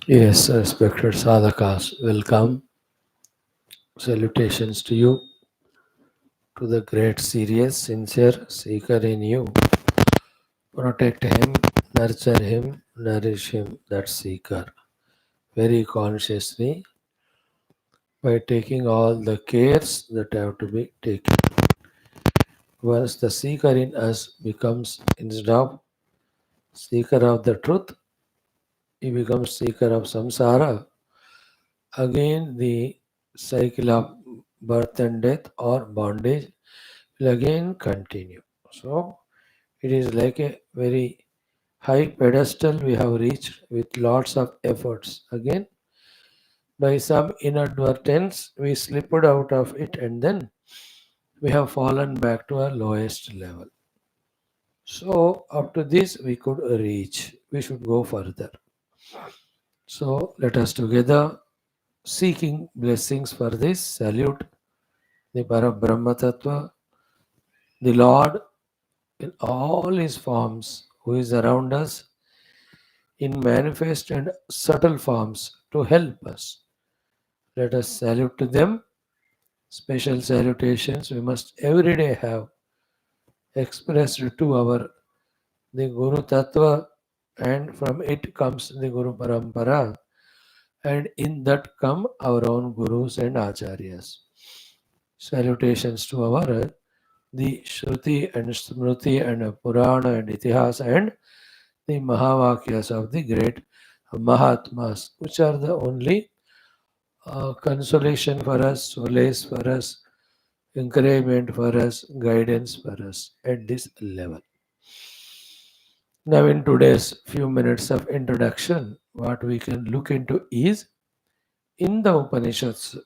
Yes, respected sadhakas, welcome. Salutations to you, to the great, serious, sincere seeker in you. Protect him, nurture him, nourish him, that seeker, very consciously by taking all the cares that have to be taken. Once the seeker in us becomes, instead of seeker of the truth, he becomes seeker of samsara. Again, the cycle of birth and death or bondage will again continue. So, it is like a very high pedestal we have reached with lots of efforts. Again, by some inadvertence, we slipped out of it and then we have fallen back to our lowest level. So, up to this, we could reach. We should go further. So, let us together seeking blessings for this salute the Parabrahma Tattva, the Lord in all his forms, who is around us in manifest and subtle forms to help us. Let us salute to them. Special salutations we must every day have expressed to our the Guru Tattva, and from it comes the Guru Parampara, and in that come our own Gurus and Acharyas. Salutations to our the Shruti and Smruti and Purana and Itihas and the Mahavakyas of the great Mahatmas, which are the only consolation for us, solace for us, encouragement for us, guidance for us at this level. Now, in today's few minutes of introduction, what we can look into is in the Upanishads,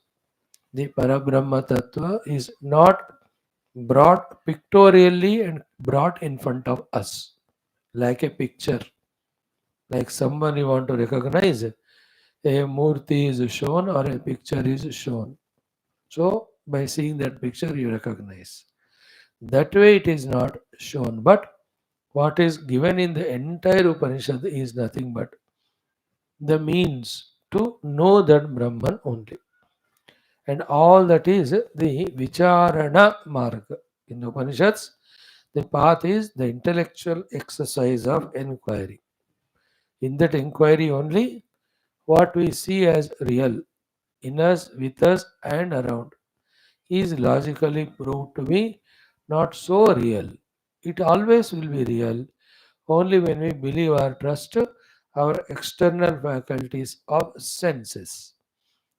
the Parabrahma Tattva is not brought pictorially and brought in front of us like a picture, like someone you want to recognize. A murti is shown or a picture is shown. So, by seeing that picture, you recognize. That way, it is not shown. But what is given in the entire Upanishad is nothing but the means to know that Brahman only. And all that is the Vicharana Marga. In the Upanishads, the path is the intellectual exercise of inquiry. In that inquiry only, what we see as real in us, with us, and around is logically proved to be not so real. It always will be real only when we believe or trust our external faculties of senses.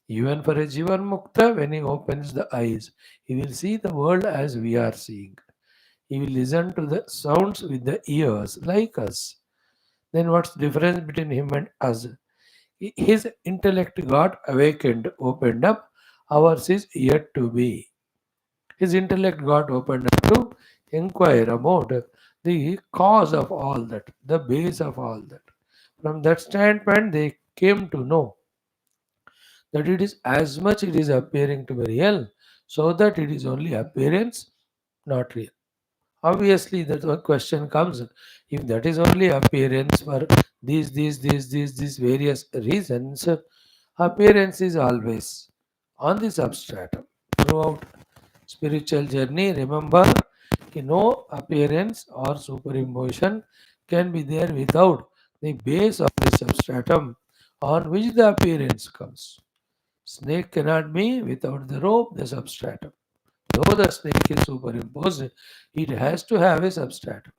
Even for a Jivan Mukta, when he opens the eyes, he will see the world as we are seeing. He will listen to the sounds with the ears, like us. Then what's the difference between him and us? His intellect got awakened, opened up. Ours is yet to be. His intellect got opened up to inquire about the cause of all that, the base of all that. From that standpoint, they came to know that it is as much it is appearing to be real, so that it is only appearance, not real. Obviously, that one question comes: if that is only appearance for these various reasons, appearance is always on the substratum throughout spiritual journey. Remember, no appearance or superimposition can be there without the base of the substratum on which the appearance comes. Snake cannot be without the rope, the substratum. Though the snake is superimposed, it has to have a substratum.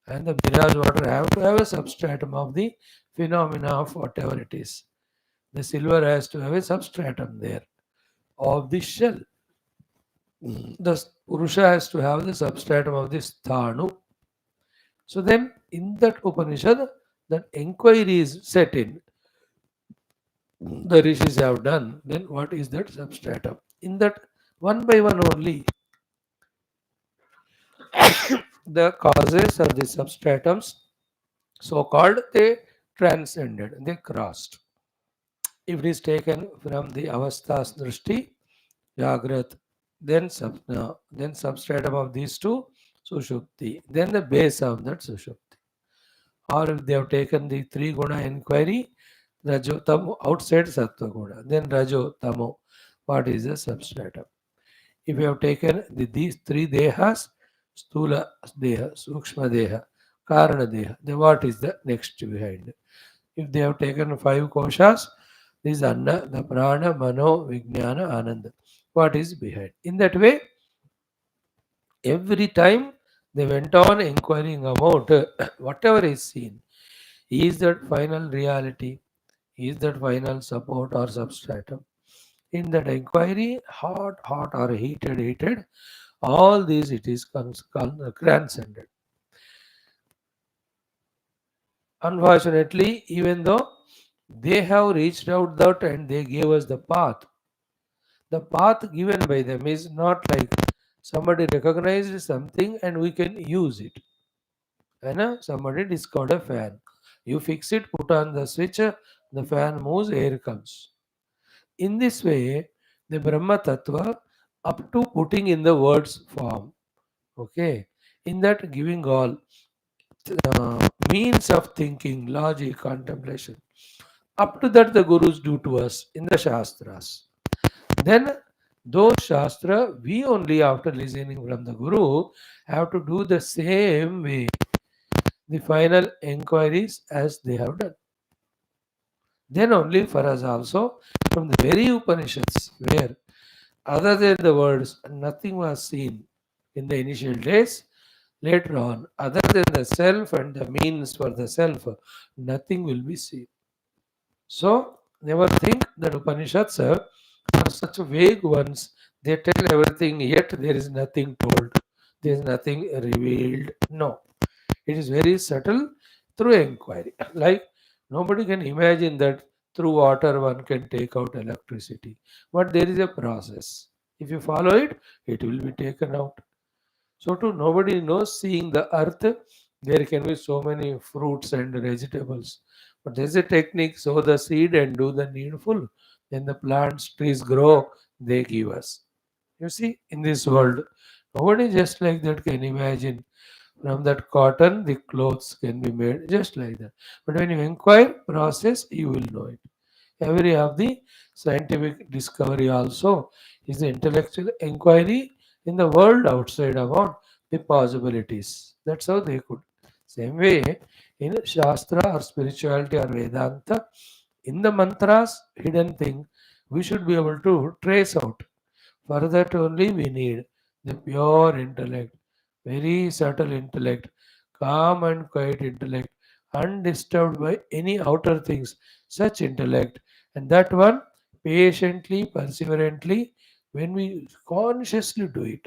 And the mirage water have to have a substratum of the phenomena of whatever it is. The silver has to have a substratum there of the shell. The Purusha has to have the substratum of this Thanu. So then, in that Upanishad, that inquiry is set in. The rishis have done. Then, what is that substratum? In that, one by one only, the causes or the substratums, so called, they transcended, they crossed. If it is taken from the avasthas drishti, jagrat, then sapna, then substratum of these two, sushupti, then the base of that sushupti. Or if they have taken the three guna inquiry, Rajo, Tamo, outside Sattva Guna. Then Rajo, Tamo, what is the substratum? If you have taken these three dehas, Stula Deha, Sukshma Deha, Karana Deha, then what is the next behind? If they have taken five koshas, this is Anna, the Prana, Mano, Vijnana, Ananda. What is behind? In that way, every time they went on inquiring about whatever is seen. Is that final reality? Is that final support or substratum? In that inquiry, hot or heated, all these it is transcended. Unfortunately, even though they have reached out that and they gave us the path given by them is not like somebody recognized something and we can use it. And somebody discovered a fan. You fix it, put on the switch, the fan moves, air comes. In this way, the Brahma Tattva, up to putting in the words form, okay, in that giving all means of thinking, logic, contemplation, up to that the Gurus do to us in the Shastras. Then those Shastra, we only after listening from the Guru have to do the same way, the final inquiries as they have done. Then only for us also, from the very Upanishads, where other than the words, nothing was seen in the initial days. Later on, other than the self and the means for the self, nothing will be seen. So, never think that Upanishads are such vague ones. They tell everything, yet there is nothing told. There is nothing revealed. No. It is very subtle through inquiry. Like nobody can imagine that through water one can take out electricity. But there is a process. If you follow it, it will be taken out. So to nobody knows seeing the earth, there can be so many fruits and vegetables. But there's a technique, sow the seed and do the needful. Then the plants, trees grow, they give us. You see, in this world, nobody just like that can imagine from that cotton, the clothes can be made just like that. But when you inquire, process, you will know it. Every of the scientific discovery also is the intellectual inquiry in the world outside about the possibilities. That's how they could. Same way in Shastra or spirituality or Vedanta, in the mantras, hidden thing, we should be able to trace out. For that only we need the pure intellect, very subtle intellect, calm and quiet intellect, undisturbed by any outer things, such intellect. And that one patiently, perseverantly, when we consciously do it,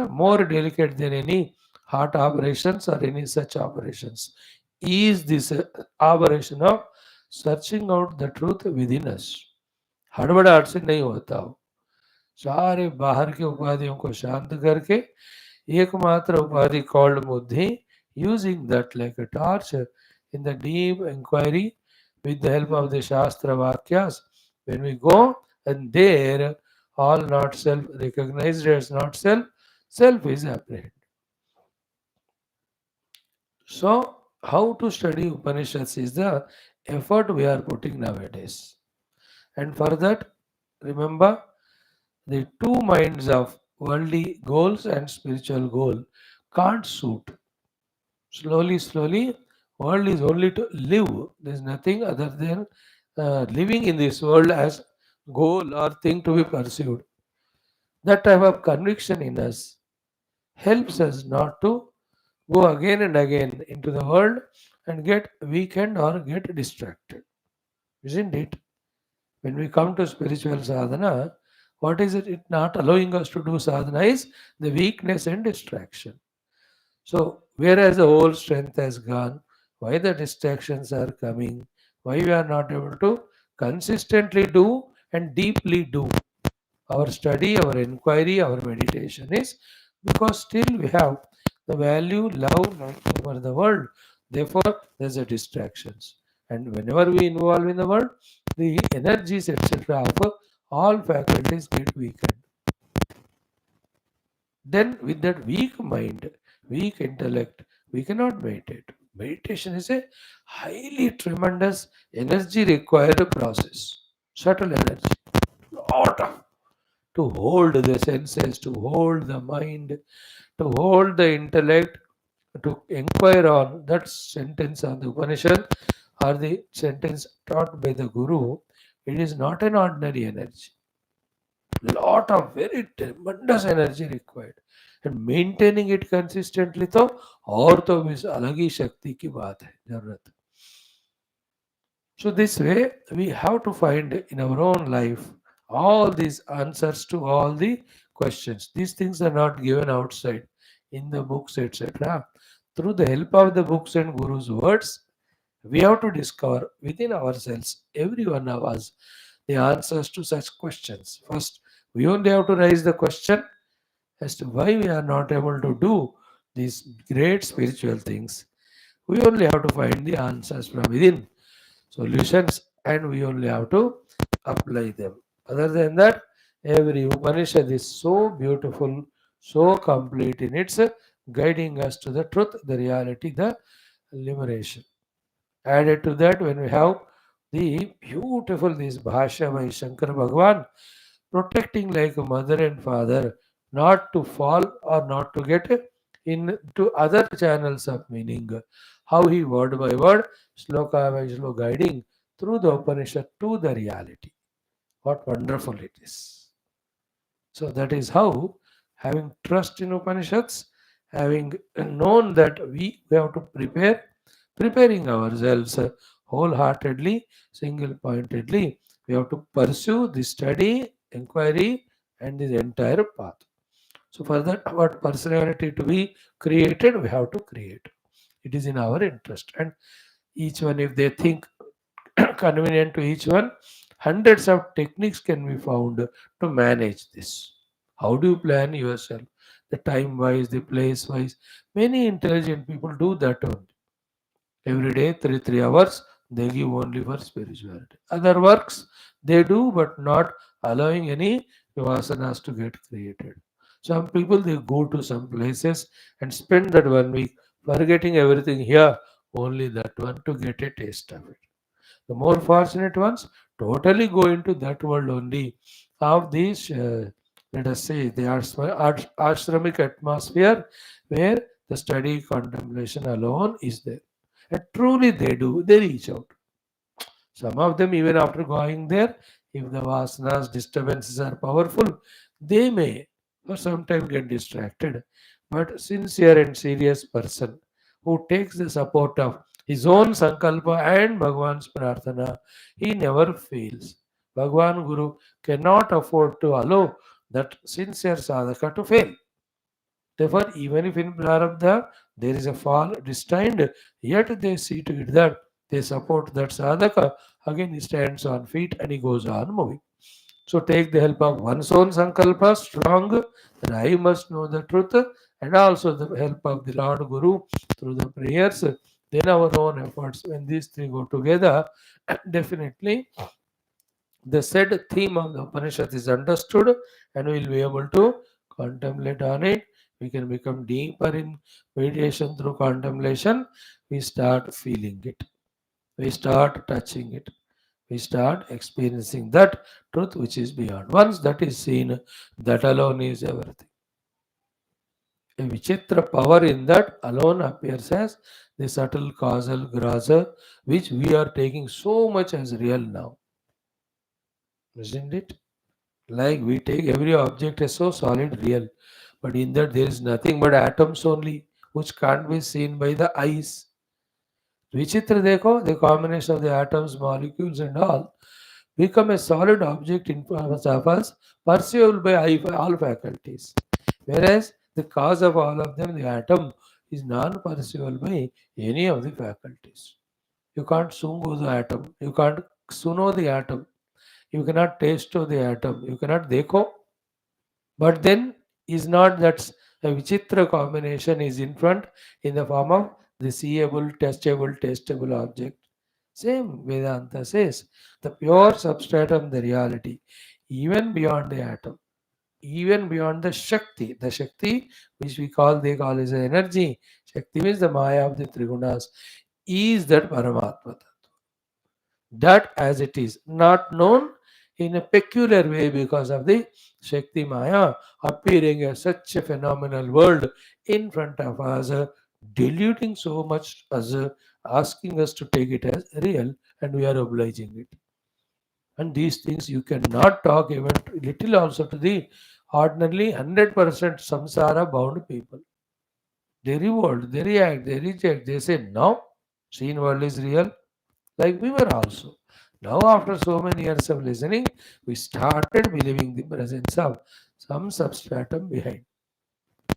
more delicate than any heart operations or any such operations, is this operation of searching out the truth within us. हड़बड़ाहट से नहीं होता हो सारे बाहर के उपाधियों को शांत करके एकमात्र उपाधि called बुद्धि using that like a torch in the deep inquiry with the help of the Shastra Vakyas when we go and there all not self recognized as not self, self is apprehended. So how to study Upanishads is the effort we are putting nowadays. And for that, remember the two minds of worldly goals and spiritual goal can't suit. Slowly, world is only to live. There's nothing other than living in this world as goal or thing to be pursued. That type of conviction in us helps us not to go again and again into the world and get weakened or get distracted. Isn't it? When we come to spiritual sadhana, what is it not allowing us to do sadhana is the weakness and distraction. So, whereas the whole strength has gone, why the distractions are coming, why we are not able to consistently do and deeply do our study, our inquiry, our meditation is because still we have the value, love, like over the world. Therefore, there's a distractions. And whenever we involve in the world, the energies, etc., of all faculties get weakened. Then, with that weak mind, weak intellect, we cannot meditate. Meditation is a highly tremendous energy required process, subtle energy, lot of to hold the senses, to hold the mind, to hold the intellect, to inquire on that sentence of the Upanishad or the sentence taught by the Guru. It is not an ordinary energy. Lot of very tremendous energy required. And maintaining it consistently तो और तो इस अलग ही शक्ति की बात है जरूरत. So this way we have to find in our own life all these answers to all the questions. These things are not given outside in the books, etc. Through the help of the books and Guru's words, we have to discover within ourselves, every one of us, the answers to such questions. First, we only have to raise the question as to why we are not able to do these great spiritual things. We only have to find the answers from within, solutions, and we only have to apply them. Other than that, every Upanishad is so beautiful, so complete in its guiding us to the truth, the reality, the liberation. Added to that, when we have the beautiful this Bhashya by Shankara Bhagwan, protecting like a mother and father, not to fall or not to get into other channels of meaning. How he word by word, sloka by sloka guiding through the Upanishad to the reality. What wonderful it is. So that is how, having trust in Upanishads, having known that we have to preparing ourselves wholeheartedly, single pointedly, we have to pursue the study, inquiry, and the entire path. So for that, what personality to be created, we have to create. It is in our interest. And each one, if they think convenient to each one, hundreds of techniques can be found to manage this. How do you plan yourself? The time wise, the place wise. Many intelligent people do that only. Every day, 3 hours, they give only for spirituality. Other works they do, but not allowing any vasanas to get created. Some people they go to some places and spend that 1 week forgetting everything here, only that one to get a taste of it. The more fortunate ones totally go into that world only of these, let us say, the ashramic atmosphere where the study contemplation alone is there. And truly they do, they reach out. Some of them, even after going there, if the vasanas disturbances are powerful, they may for some time get distracted. But sincere and serious person who takes the support of his own sankalpa and Bhagwan's prarthana, he never fails. Bhagwan Guru cannot afford to allow that sincere sadhaka to fail. Therefore, even if in Prarabdha there is a fall destined, yet they see to it that they support that sadhaka. Again, he stands on feet and he goes on moving. So, take the help of one's own sankalpa strong, that I must know the truth, and also the help of the Lord Guru through the prayers. Then our own efforts, when these three go together, definitely the said theme of the Upanishad is understood and we will be able to contemplate on it. We can become deeper in meditation through contemplation. We start feeling it. We start touching it. We start experiencing that truth which is beyond. Once that is seen, that alone is everything. A vichitra power in that alone appears as the subtle causal grasa which we are taking so much as real now. Isn't it? Like we take every object as so solid, real, but in that there is nothing but atoms only, which can't be seen by the eyes. Vichitra dekho, the combination of the atoms, molecules, and all become a solid object in front of us, perceivable by all faculties. Whereas the cause of all of them, the atom, is non-perceivable by any of the faculties. You can't sungo the atom. You can't suno the atom. You cannot taste of the atom. You cannot dekho. But then is not that a vichitra combination is in front in the form of the seeable, testable object. Same Vedanta says the pure substratum, the reality, even beyond the atom, even beyond the Shakti. The Shakti, which they call is energy. Shakti means the Maya of the Trigunas, is that Paramatma. That as it is, not known in a peculiar way because of the Shakti Maya appearing as such a phenomenal world in front of us, diluting so much as asking us to take it as real, and we are obliging it. And these things you cannot talk even little also to the ordinarily 100% samsara bound people. They revolt, they react, they reject, they say no, seen world is real, like we were also. Now, after so many years of listening, we started believing the presence of some substratum behind.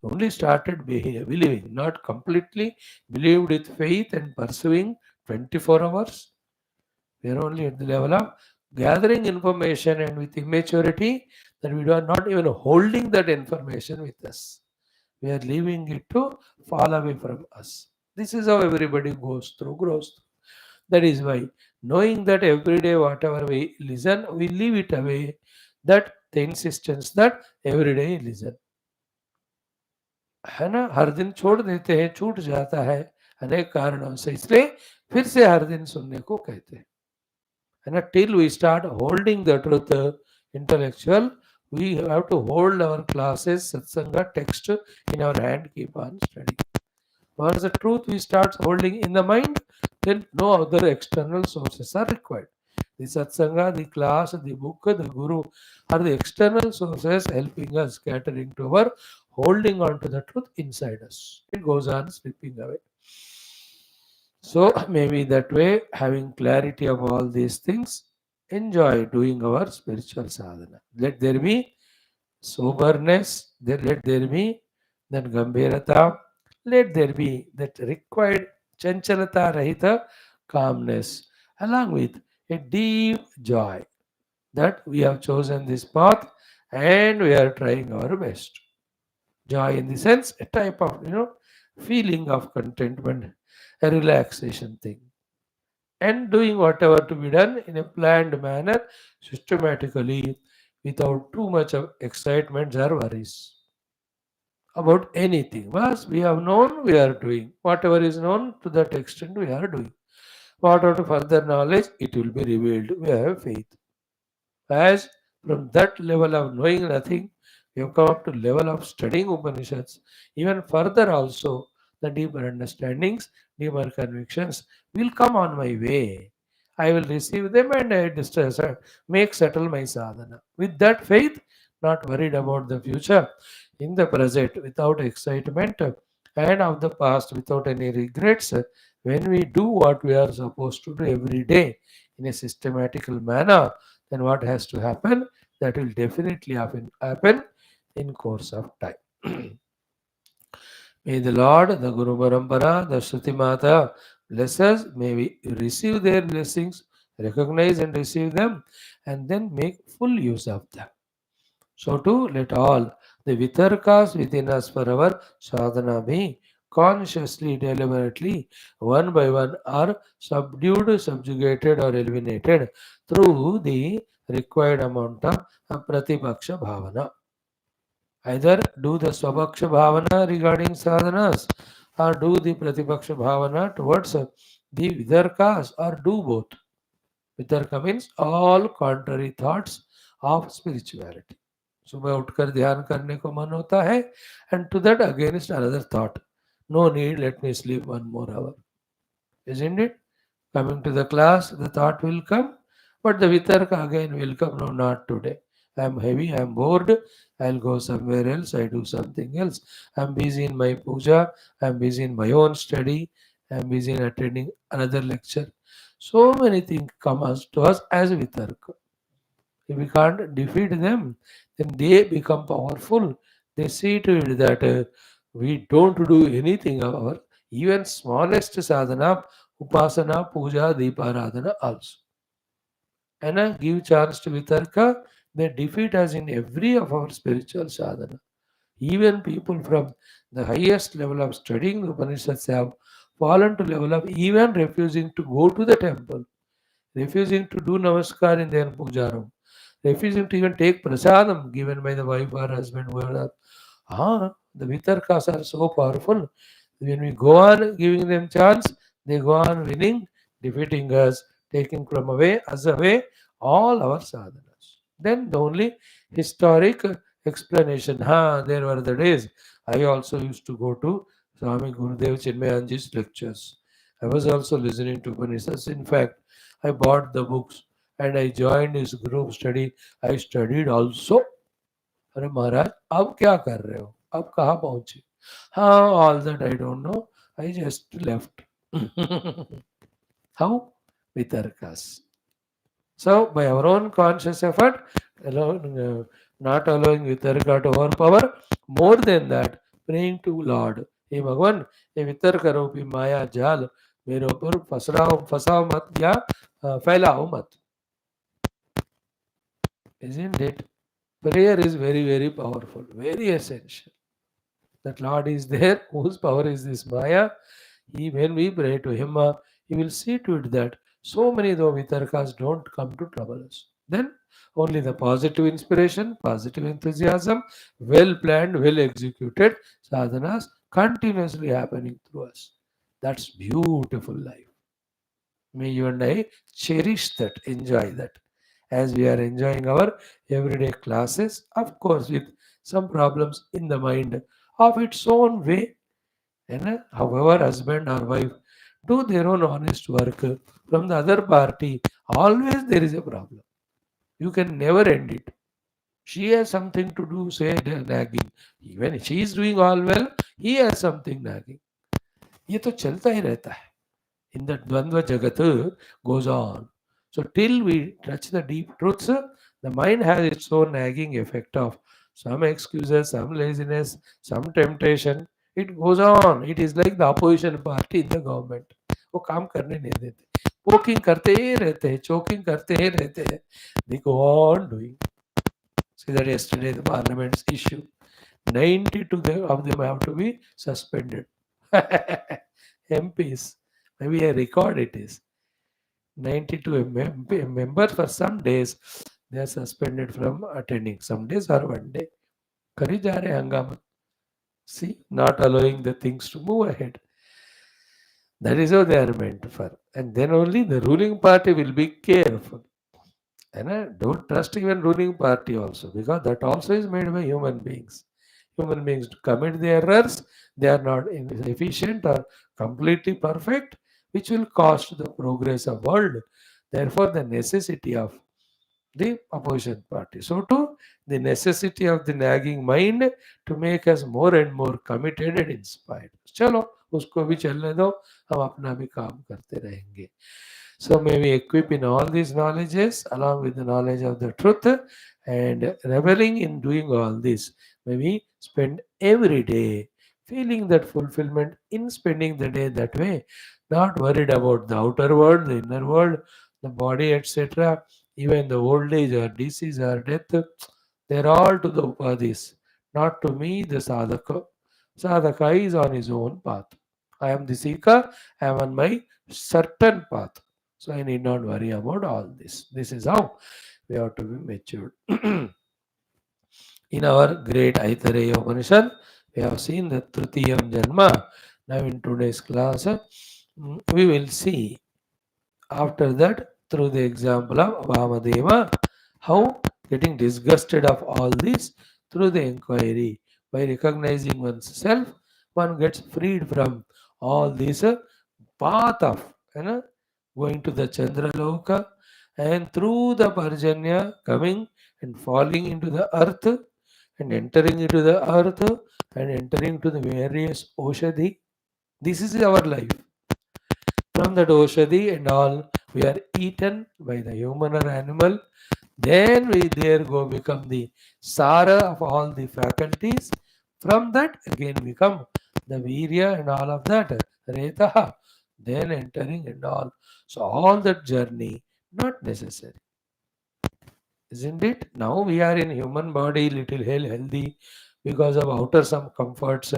Only started believing, not completely believed with faith and pursuing 24 hours. We are only at the level of gathering information and with immaturity that we are not even holding that information with us. We are leaving it to fall away from us. This is how everybody goes through, grows through. That is why, knowing that every day whatever we listen, we leave it away. That the insistence that every day listen. है ना, हर दिन छोड़ देते हैं, छूट जाता है अनेक कारणों से, इसलिए फिर से हर दिन सुनने को कहते हैं. And till we start holding the truth intellectual, we have to hold our classes, satsanga text in our hand, keep on studying. Once the truth we start holding in the mind, then no other external sources are required. The satsanga, the class, the book, the guru are the external sources helping us, catering to our holding on to the truth inside us. It goes on slipping away. So maybe that way, having clarity of all these things, enjoy doing our spiritual sadhana. Let there be soberness, let there be that gambhirata, let there be that required chanchalata rahita calmness, along with a deep joy that we have chosen this path and we are trying our best. Joy in the sense, a type of feeling of contentment, a relaxation thing, and doing whatever to be done in a planned manner, systematically, without too much of excitement or worries about anything. Once we have known, we are doing. Whatever is known, to that extent we are doing. Whatever further knowledge, it will be revealed. We have faith. As from that level of knowing nothing, we have come up to level of studying Upanishads. Even further also, the deeper understandings, deeper convictions will come on my way. I will receive them and I make settle my sadhana. With that faith, not worried about the future, in the present, without excitement, and of the past, without any regrets, when we do what we are supposed to do every day in a systematical manner, then what has to happen? That will definitely happen in course of time. May the Lord, the Guru Parampara, the Shruti Mata bless us. May we receive their blessings, recognize and receive them, and then make full use of them. So too, let all the vitarkas within us for our sadhana be consciously, deliberately, one by one, are subdued, subjugated, or eliminated through the required amount of pratipaksha bhavana. Either do the swapaksha bhavana regarding sadhanas, or do the pratipaksha bhavana towards the vitarkas, or do both. वितर्क means all contrary thoughts of spirituality. सुबह उठकर ध्यान करने को मन होता है, and to that against another thought. No need, let me sleep 1 more hour. Isn't it? Coming to the class, the thought will come, but the vitarka again will come. No, not today. I am heavy, I am bored, I'll go somewhere else, I do something else. I'm busy in my puja, I'm busy in my own study, I'm busy in attending another lecture. So many things come to us as vitarka. If we can't defeat them, then they become powerful. They see to it that we don't do anything of our even smallest sadhana, upasana, puja, deeparadhana also. And give chance to vitarka, they defeat us in every of our spiritual sadhana. Even people from the highest level of studying the Upanishads have fallen to level of even refusing to go to the temple, refusing to do namaskar in their puja room. refusing to even take prasadam given by the wife or husband, whoever. The vitarkas are so powerful. When we go on giving them chance, they go on winning, defeating us, taking from away us away all our sadhanas. Then the only historic explanation. There were the days I also used to go to Swami Gurudev Chinmayanji's lectures. I was also listening to Upanishads. In fact, I bought the books and I joined his group study. I studied also. अरे महाराज अब क्या कर रहे हो अब कहाँ पहुंचे all that I don't know I just left how vitarkas so by our own conscious effort not allowing vitarka to overpower more than that praying to Lord हे भगवान ये वितर्क रूपी माया जाल मेरे ऊपर फसाओ मत या फैलाओ मत isn't it prayer is very very powerful very essential that Lord is there, whose power is this Maya. When we pray to Him, He will see to it that so many though vitarkas don't come to trouble us. Then only the positive inspiration, positive enthusiasm, well planned, well executed sadhanas continuously happening through us. That's beautiful life. May you and I cherish that, enjoy that. As we are enjoying our everyday classes, of course, with some problems in the mind of its own way. And however, husband or wife do their own honest work from the other party, always there is a problem. You can never end it. She has something to do, say, nagging. Even she is doing all well, he has something nagging. ये तो चलता ही रहता है. In that Dvandva Jagat goes on. So till we touch the deep truths, the mind has its own nagging effect of some excuses, some laziness, some temptation. It goes on. It is like the opposition party in the government. वो काम करने नहीं देते. Poking करते ही रहते हैं, choking करते ही रहते हैं. They go on doing. See that yesterday the parliament's issue. 92 of them have to be suspended. MPs. Maybe a record it is. 92 members for some days they are suspended from attending. Some days or one day. Kari ja rahe hangama. See, not allowing the things to move ahead. That is how they are meant for. And then only the ruling party will be careful. And don't trust even ruling party also because that also is made by human beings. Human beings commit the errors, they are not efficient or completely perfect, which will cost the progress of world. Therefore, the necessity of the opposition party. So too, the necessity of the nagging mind to make us more and more committed and inspired. चलो उसको भी चलने दो हम अपना भी काम करते रहेंगे. So may we equip in all these knowledges along with the knowledge of the truth and reveling in doing all this. May we spend every day feeling that fulfillment in spending the day that way, not worried about the outer world, the inner world, the body, etc. Even the old age or disease or death, they're all to the upadhis, not to me, the sadhaka. Sadhaka is on his own path. I am the seeker, I am on my certain path. So I need not worry about all this. This is how we have to be matured. In our great Aitareya Upanishad, we have seen the Trutiyam Janma. Now in today's class, we will see after that through the example of VAMADEVA, how getting disgusted of all this through the inquiry. By recognizing oneself, one gets freed from all this path of going to the Chandraloka and through the Parjanya coming and falling into the earth and entering into the earth and entering to the various Oshadhi. This is our life. From that Oshadhi and all, we are eaten by the human or animal. Then we there go become the Sara of all the faculties. From that again become the Virya and all of that. Retaha. Then entering and all. So all that journey, not necessary. Isn't it? Now we are in human body, little healthy because of outer some comforts,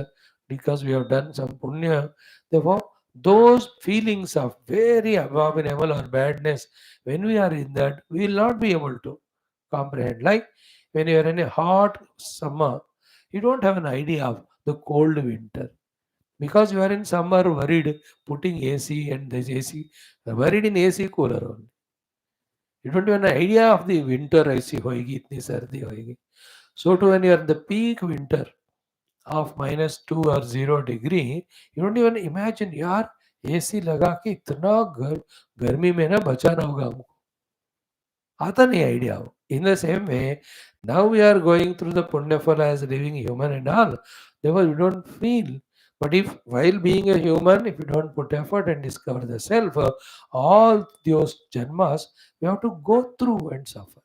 because we have done some punya. Therefore, those feelings of very abominable or badness, when we are in that, we will not be able to. comprehend. Like when you are in a hot summer, you don't have an idea of the cold winter because you are in summer worried putting AC and this AC, worried in AC cooler only. You don't have an idea of the winter ऐसी होएगी इतनी सर्दी होएगी. So too when you are in the peak winter of -2 or 0 degree, you don't even imagine यार AC लगा के इतना गर्मी में ना बचाना होगा हमको. आता नहीं idea. In the same way, now we are going through the punya phala as living human and all. Therefore, you don't feel. But if while being a human, if you don't put effort and discover the self, all those janmas we have to go through and suffer.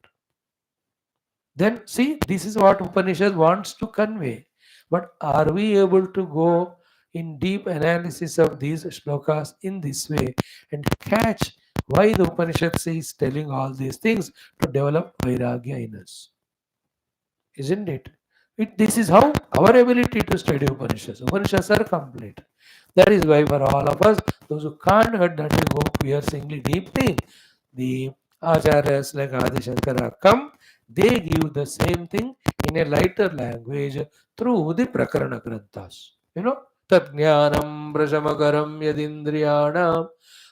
Then see, this is what Upanishad wants to convey. But are we able to go in deep analysis of these shlokas in this way and catch why the Upanishad is telling all these things to develop vairagya in us? Isn't it? This is how our ability to study Upanishads. Upanishads are complete. That is why for all of us, those who can't that we go piercingly deeply, the Acharyas like Adi Shankara come, they give the same thing in a lighter language through the Prakarana Granthas. You know, Tatjnanam Brajamagaram Yadindriyanam.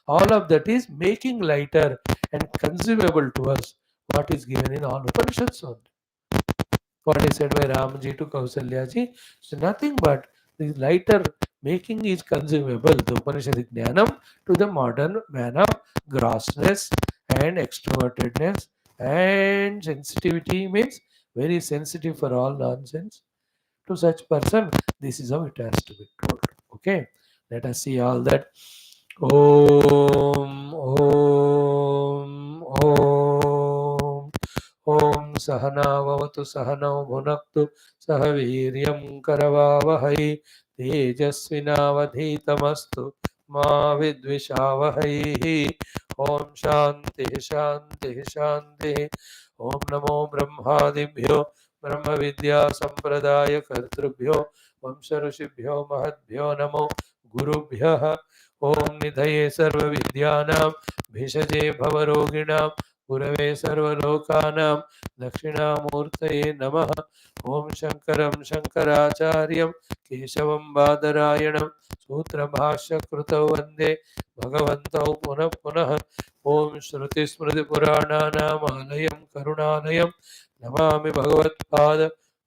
All of that is making lighter and consumable to us what is given in all Upanishads only. What is said by Ramji to Kausalyaji, so nothing but the lighter making is consumable, the Upanishadic Jnanam, to the modern man of grossness and extrovertedness and sensitivity, means very sensitive for all nonsense. To such person, this is how it has to be told. Okay, let us see all that. Om, Om, Om. Om Sahanavavatu Sahanau Bhunaktu Sahaviryam Karavavahai Tejasvinavadhitamastu Ma Vidvishavahai. Om Shanti Shanti Shanti. Om Namo Brahmadibhyo Brahma Vidya Sampradaya Kartrubhyo Vamsharushibhyo Mahadbhyo Namo Gurubhyaha. Om Nidhaye Sarva Vidyanam Bhishaje Bhavaroginam गुरवे सर्वलोकानां दक्षिणामूर्तये नमः. ओम शंकरं शंकराचार्यं केशवं बादरायणं सूत्रभाष्यकृतौ वन्दे भगवन्तौ पुनः पुनः. ओम श्रुतिस्मृतिपुराणानामालयं करुणालयं नमामि भगवत्पाद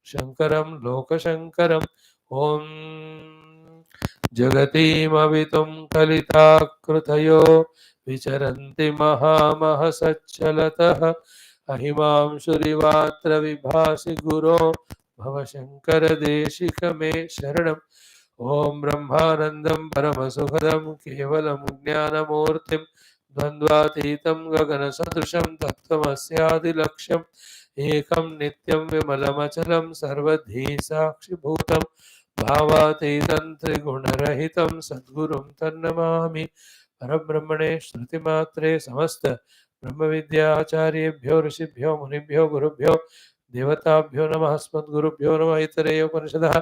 शंकरं लोकशंकरम्. ओम जगतीमवितुं कलिताकृतयो विचरन्ति महामहसच्चलतः अहिमांशुरिवात्र विभासि गुरो भवशङ्करदेशिक मे शरणम्. ॐ ब्रह्मानन्दं परमसुखदं केवलं ज्ञानमूर्तिं द्वन्द्वातीतं गगनसदृशं तत्त्वमस्यादिलक्ष्यम् एकं नित्यं विमलमचलं सर्वधी साक्षिभूतं भावातीतं त्रिगुणरहितं सद्गुरुं तन्नमामि. परब्रह्मणे श्रुतिमात्रे समस्त ब्रह्मविद्याचार्येभ्यो ऋषिभ्यो मुनिभ्यो गुरुभ्यो देवताभ्यो नमः. अस्मद्गुरुभ्यो नमः. ऐतरेय उपनिषदः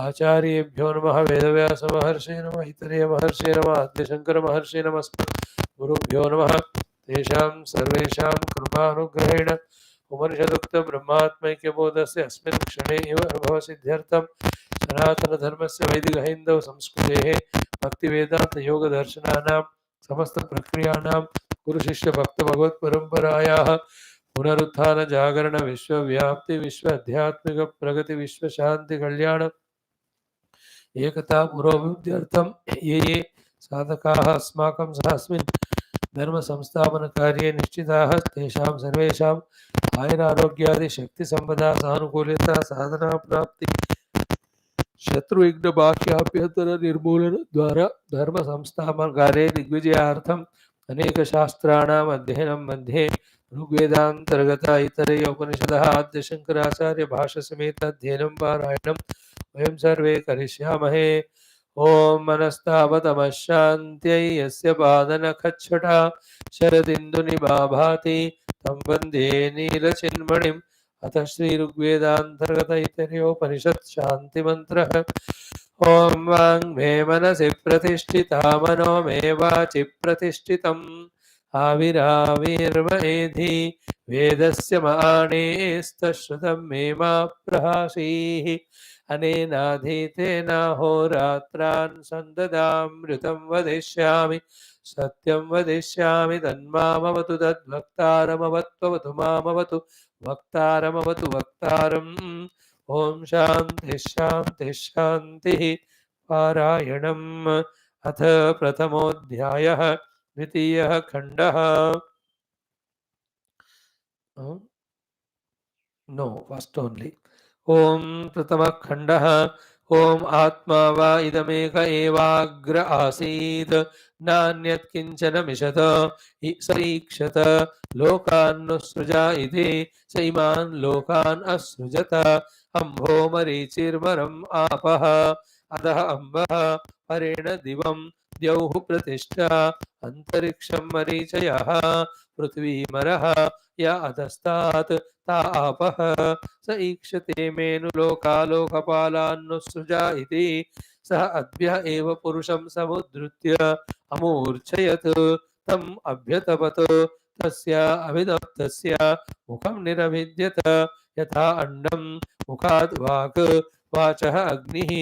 आचार्येभ्यो नमः. वेदव्यास महर्षे नमः. ऐतरेय महर्षे नमः. आद्यशंकर महर्षे नमः. अस्मद्गुरुभ्यो नमः. तेषां सर्वेषां कृपानुग्रहेण उपनिषदुक्त ब्रह्मात्मैक्यबोधस्य अस्मिन् क्षणे एव अनुभवसिद्ध्यर्थं सनातनधर्मस्य वैदिकहैन्दव संस्कृतेः भक्तिवेदांत योग दर्शनानां समस्त प्रक्रियाणां गुरु शिष्य भक्त भगवत परंपरायाः पुनरुत्थान जागरण विश्वव्याप्ति विश्व आध्यात्मिक प्रगति विश्व शांति कल्याण एकता पुरोभिवृद्ध्यर्थं ये साधकाः अस्माकं सह अस्मिन् धर्म संस्थापन कार्ये निश्चिताः तेषां सर्वेषाम् आयुरारोग्यादि शक्ति संपदा सानुकूलता साधना प्राप्ति शत्रु विघ्न बाह्याभ्यंतर निर्मूलन द्वारा धर्म संस्थापन कार्ये दिग्विजयार्थम अनेक शास्त्राणाम अध्ययनं मध्ये ऋग्वेदांतर्गत ऐतरेय उपनिषदः आद्य शंकराचार्य भाष्य समेत अध्ययनं पारायणं वयं सर्वे करिष्यामहे. ओम मनस्तावतमशान्त्यै यस्य पादनखच्छटा शरदिन्दुनिभाभाति तं वन्दे नीलचिन्मणिम्. अतः श्री ऋग्वेदांतर्गत ऐतरेयोपनिषत् शांति मंत्रः. ओम वाङ् मे मनसि प्रतिष्ठिता मनो मे वाचि प्रतिष्ठितम् आविराविर्मयेधि वेदस्य माणेस्तश्रुतं मे मा प्रहासीः अनेनाधीतेन होरात्रान् सन्ददामृतं वदिष्यामि सत्यं वदिष्यामि तन्मामवतु तद्वक्तारमवत्ववतु मामवतु वक्तारमवतु वक्तारम् ॐ शान्तिः शान्तिः शान्तिः पारायणम् अथ प्रथमोऽध्यायः द्वितीयः खण्डः नो फर्स्ट ओनली ओम प्रथमः खण्डः ओम आत्मा वा इदमेक एवाग्र आसीत् नान्यत् किञ्चन मिषत सरीक्षत लोकान्नुसृजा इति स इमान् लोकान् असृजत अम्भो मरीचिर्वरम् आपः अधः अम्बः परेण दिवं द्यौः प्रतिष्ठा अन्तरिक्षं मरीचयः पृथ्वी मरः या अधस्तात् ता आपः स ईक्षते मेनु लोकालोकपालान्नुसृजा इति सः अद्य एव पुरुषं समुद्धृत्य अमूर्छयत् तम् अभ्यतपत् तस्य अभिदप्तस्य मुखं निरभिद्यत यथा अंडं मुखाद् वाक् वाचः अग्निः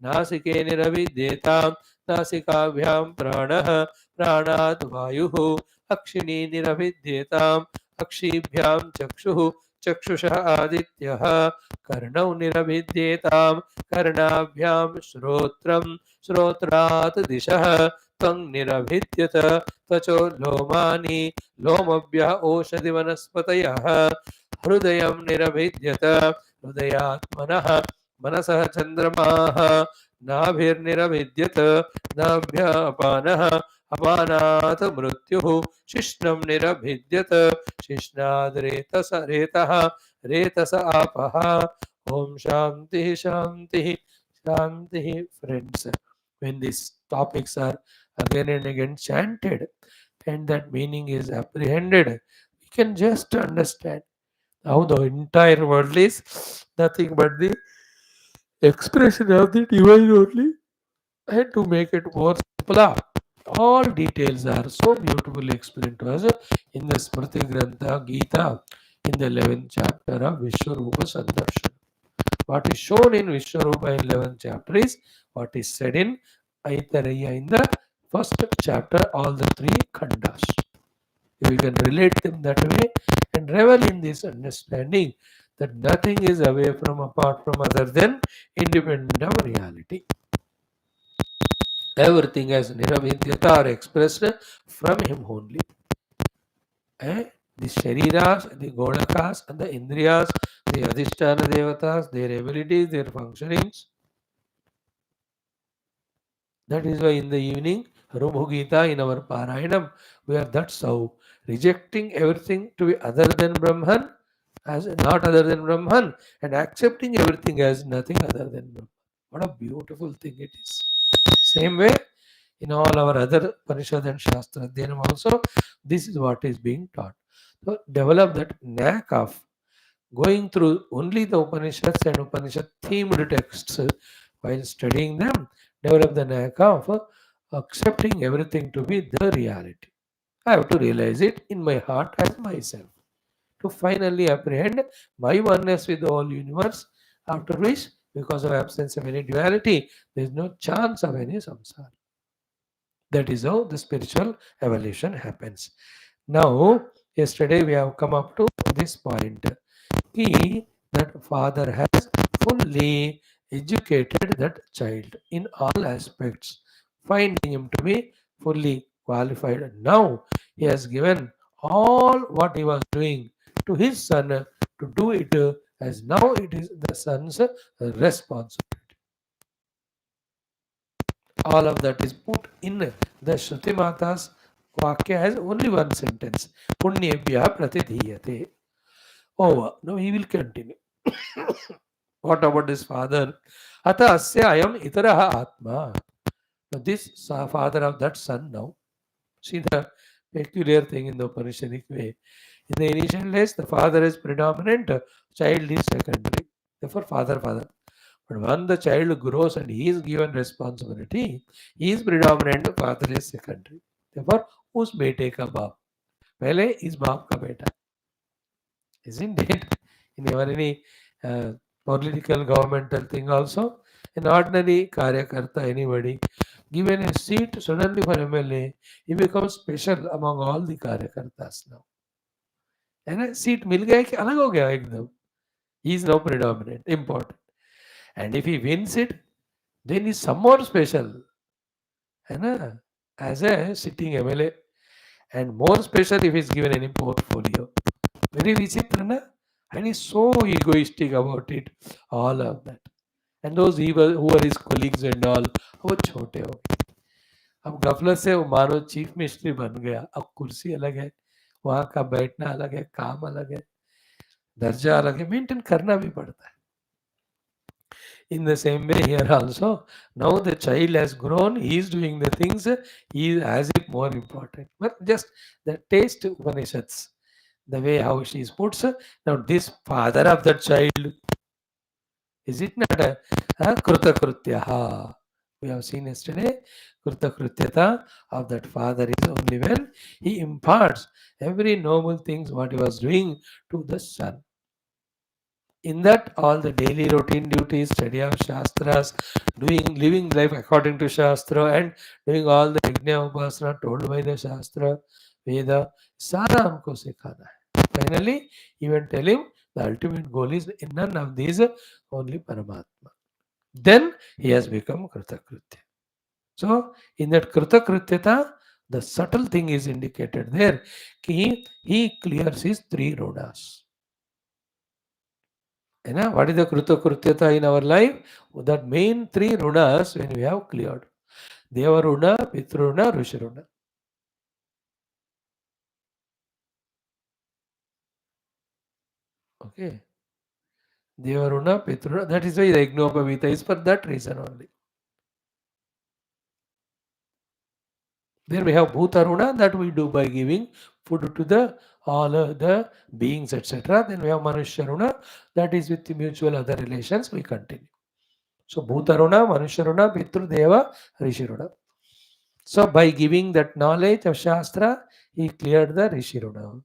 नासिके निरभिद्येतां नासिकाभ्यां प्राणः प्राणाद् वायुः अक्षिणी निरभिद्येताम् अक्षिभ्यां चक्षुः चक्षुषः आदित्यः कर्णौ निरभिद्येतां कर्णाभ्यां श्रोत्रं श्रोत्रात् दिशः त्वं निरभिद्यत त्वचो लोमानि लोमभ्यः ओषधिवनस्पतयः हृदयं निरभिद्यत हृदयात् मनः मनसः चन्द्रमाः नाभिर्निरभिद्यत नाभ्यः अपानः अपानात् मृत्युः शिश्नं निरभिद्यत शिश्नाद् रेतः रेतस आपः ओम शांति शांति शांति friends. When these topics are again and again chanted and that meaning is apprehended, we can just understand how the entire world is nothing but the expression of the divine only. And to make it more simpler, all details are so beautifully explained to us in the Smriti Grantha Gita in the 11th chapter of Vishwarupa Sandarshan. What is shown in Vishwarupa in 11th chapter is what is said in Aitareya in the first chapter, all the three khandas. You can relate them that way and revel in this understanding that nothing is away from, apart from, other than independent of reality. Everything as Niravidyata are expressed from him only. The Shariras, the Golakas, and the Indriyas, the Adhisthana Devatas, their abilities, their functionings. That is why in the evening, Rubhu Gita in our Parayanam, we are that so rejecting everything to be other than Brahman, as not other than Brahman, and accepting everything as nothing other than Brahman. What a beautiful thing it is. Same way, in all our other Upanishad and Shastra Adhyanam also, this is what is being taught. So develop that knack of going through only the Upanishads and Upanishad themed texts while studying them, develop the knack of accepting everything to be the reality. I have to realize it in my heart as myself to finally apprehend my oneness with the whole universe, after which, because of absence of any duality, there is no chance of any samsara. That is how the spiritual evolution happens. Now, yesterday we have come up to this point. He, that father, has fully educated that child in all aspects, finding him to be fully qualified. Now, he has given all what he was doing to his son to do it, as now it is the son's responsibility. All of that is put in the Shruti Mata's Vakya has only one sentence. Punyebhya pratidhiyate. Over. Now he will continue. What about his father? Ata asya ayam itaraha atma. Now this father of that son now. See the peculiar thing in the Upanishadic way. In the initial days, the father is predominant, child is secondary. Therefore, father. But when the child grows and he is given responsibility, he is predominant, father is secondary. Therefore, whose may take a bath? पहले इस बाप का बेटा, isn't it? In any political governmental thing also, an ordinary karyakarta, anybody given a seat suddenly for MLA, he becomes special among all the karyakartas now. है ना, seat मिल गया कि अलग हो गया एकदम. He is now predominant, important. And if he wins it, then he's some more special, है ना, as a sitting MLA. And more special if he's given any portfolio. Very vichitra, na? And he's so egoistic about it, all of that. And those who are his colleagues and all, वो छोटे हो गए. अब गफलत से वो मानो chief ministry बन गया. अब कुर्सी अलग है, वहाँ का बैठना अलग है, काम अलग है, दर्जा अलग है, मेंटेन करना भी पड़ता है. In the same way here also, now the child has grown, he is doing the things, he has it more important. But just the taste Upanishads, the way how she is puts, now this father of that child, is it not a Krutakrityaha? We have seen yesterday, Krutakrityata of that father is only when he imparts every noble things what he was doing to the son. In that, all the daily routine duties, study of Shastras, living life according to Shastra, and doing all the Yajna Upasana told by the Shastra, Veda, Sara हमको सिखाना है. Finally, even tell him the ultimate goal is in none of these, only Paramatma. Then he has become Kritakritya. So, in that Kritakrityata, the subtle thing is indicated there. He clears his three rodas. What is the Kruta Krutyata in our life? That main three runas when we have cleared. Deva runa, Pitru runa, Rishi runa. Okay. Deva runa, Pitru runa. That is why the Ignopavita is for that reason only. Then we have Bhuta runa, that we do by giving food to the all the beings, etc. Then we have Manushya runa, that is with the mutual other relations we continue. So Bhuta runa, Manushya runa, Pitru, Deva, Rishi runa. So by giving that knowledge of Shastra, he cleared the Rishi runa.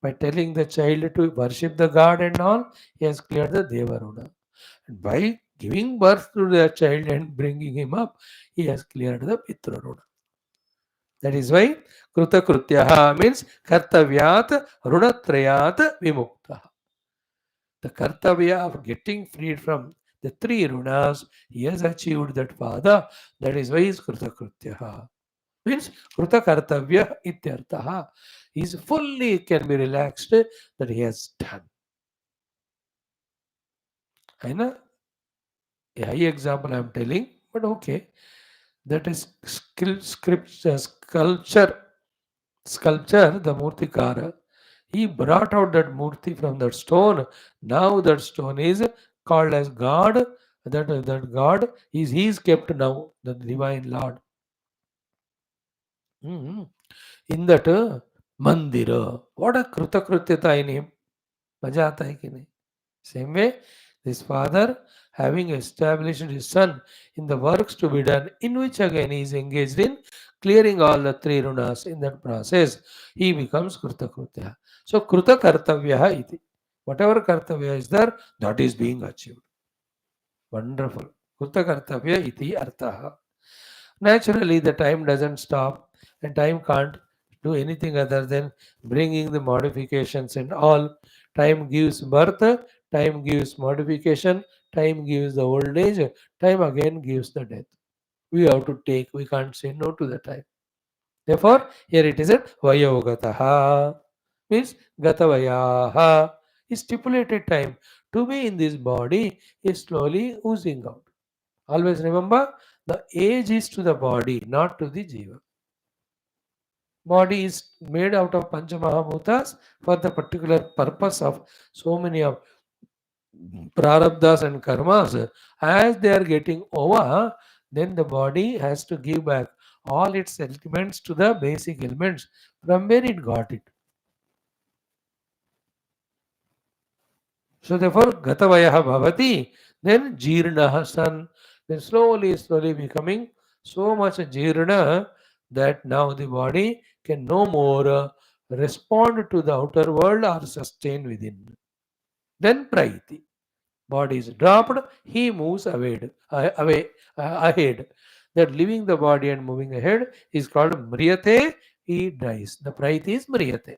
By telling the child to worship the god and all, he has cleared the Deva runa. And by giving birth to the child and bringing him up, he has cleared the Pitra runa. That is why Kruta Krutyaha means Kartavyat Runatrayat Vimukta. The Kartavya of getting freed from the three runas, he has achieved that pada. That is why he is Kruta Krutyaha. Means Kruta Kartavya ityartaha. He is fully can be relaxed that he has done. I know a high example I am telling, but okay. That is sculpture, the Murtikara. He brought out that Murti from that stone. Now that stone is called as God. That God he is kept now, the divine Lord. In that Mandira, what a Krutakrutyata in him. मजा आता है कि नहीं? Same way, this father having established his son in the works to be done, in which again he is engaged in clearing all the three runas. In that process, he becomes Krutakrutya. So Kruta Kartavya iti. Whatever Kartavya is there, that is being achieved. Wonderful. Kruta Kartavya iti artha. Naturally, the time doesn't stop and time can't do anything other than bringing the modifications and all. Time gives birth, time gives modification, time gives the old age, time again gives the death. We have to take, we can't say no to the time. Therefore, here it is at Vayogataha, means Gatavayaha, is stipulated time. To be in this body is slowly oozing out. Always remember, the age is to the body, not to the jiva. Body is made out of Panchamahabhutas for the particular purpose of so many of prarabdhas and karmas. As they are getting over, then the body has to give back all its elements to the basic elements from where it got it. So therefore, Gatavayaha Bhavati, then Jirnaha San, then slowly becoming so much Jirna that now the body can no more respond to the outer world or sustain within. Then praiti. Body is dropped, he moves ahead. That leaving the body and moving ahead is called mriyate, he dies. The praiti is mriyate.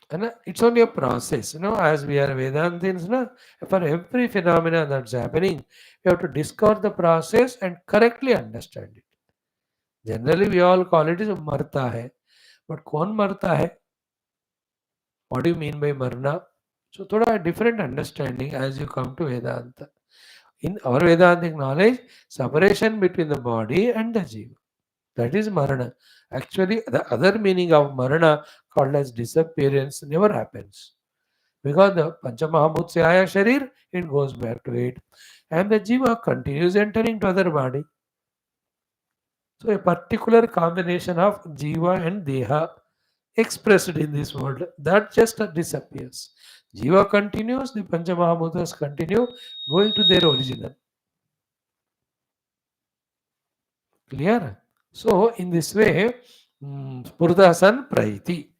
And it's only a process, as we are Vedantins, for every phenomena that's happening, we have to discover the process and correctly understand it. Generally, we all call it as marta hai. But कौन मरता है? What do you mean by marna? So, thoda different understanding as you come to Vedanta. In our Vedantic knowledge, separation between the body and the jiva. That is marana. Actually, the other meaning of marana, called as disappearance, never happens. Because the Panchamahabhutsaya Sharir, it goes back to it. And the jiva continues entering to other body. So a particular combination of jiva and deha expressed in this world, that just disappears. Jiva continues, the Panchamahabhutas continue going to their original. Clear? So in this way, Spurdasan Praiti.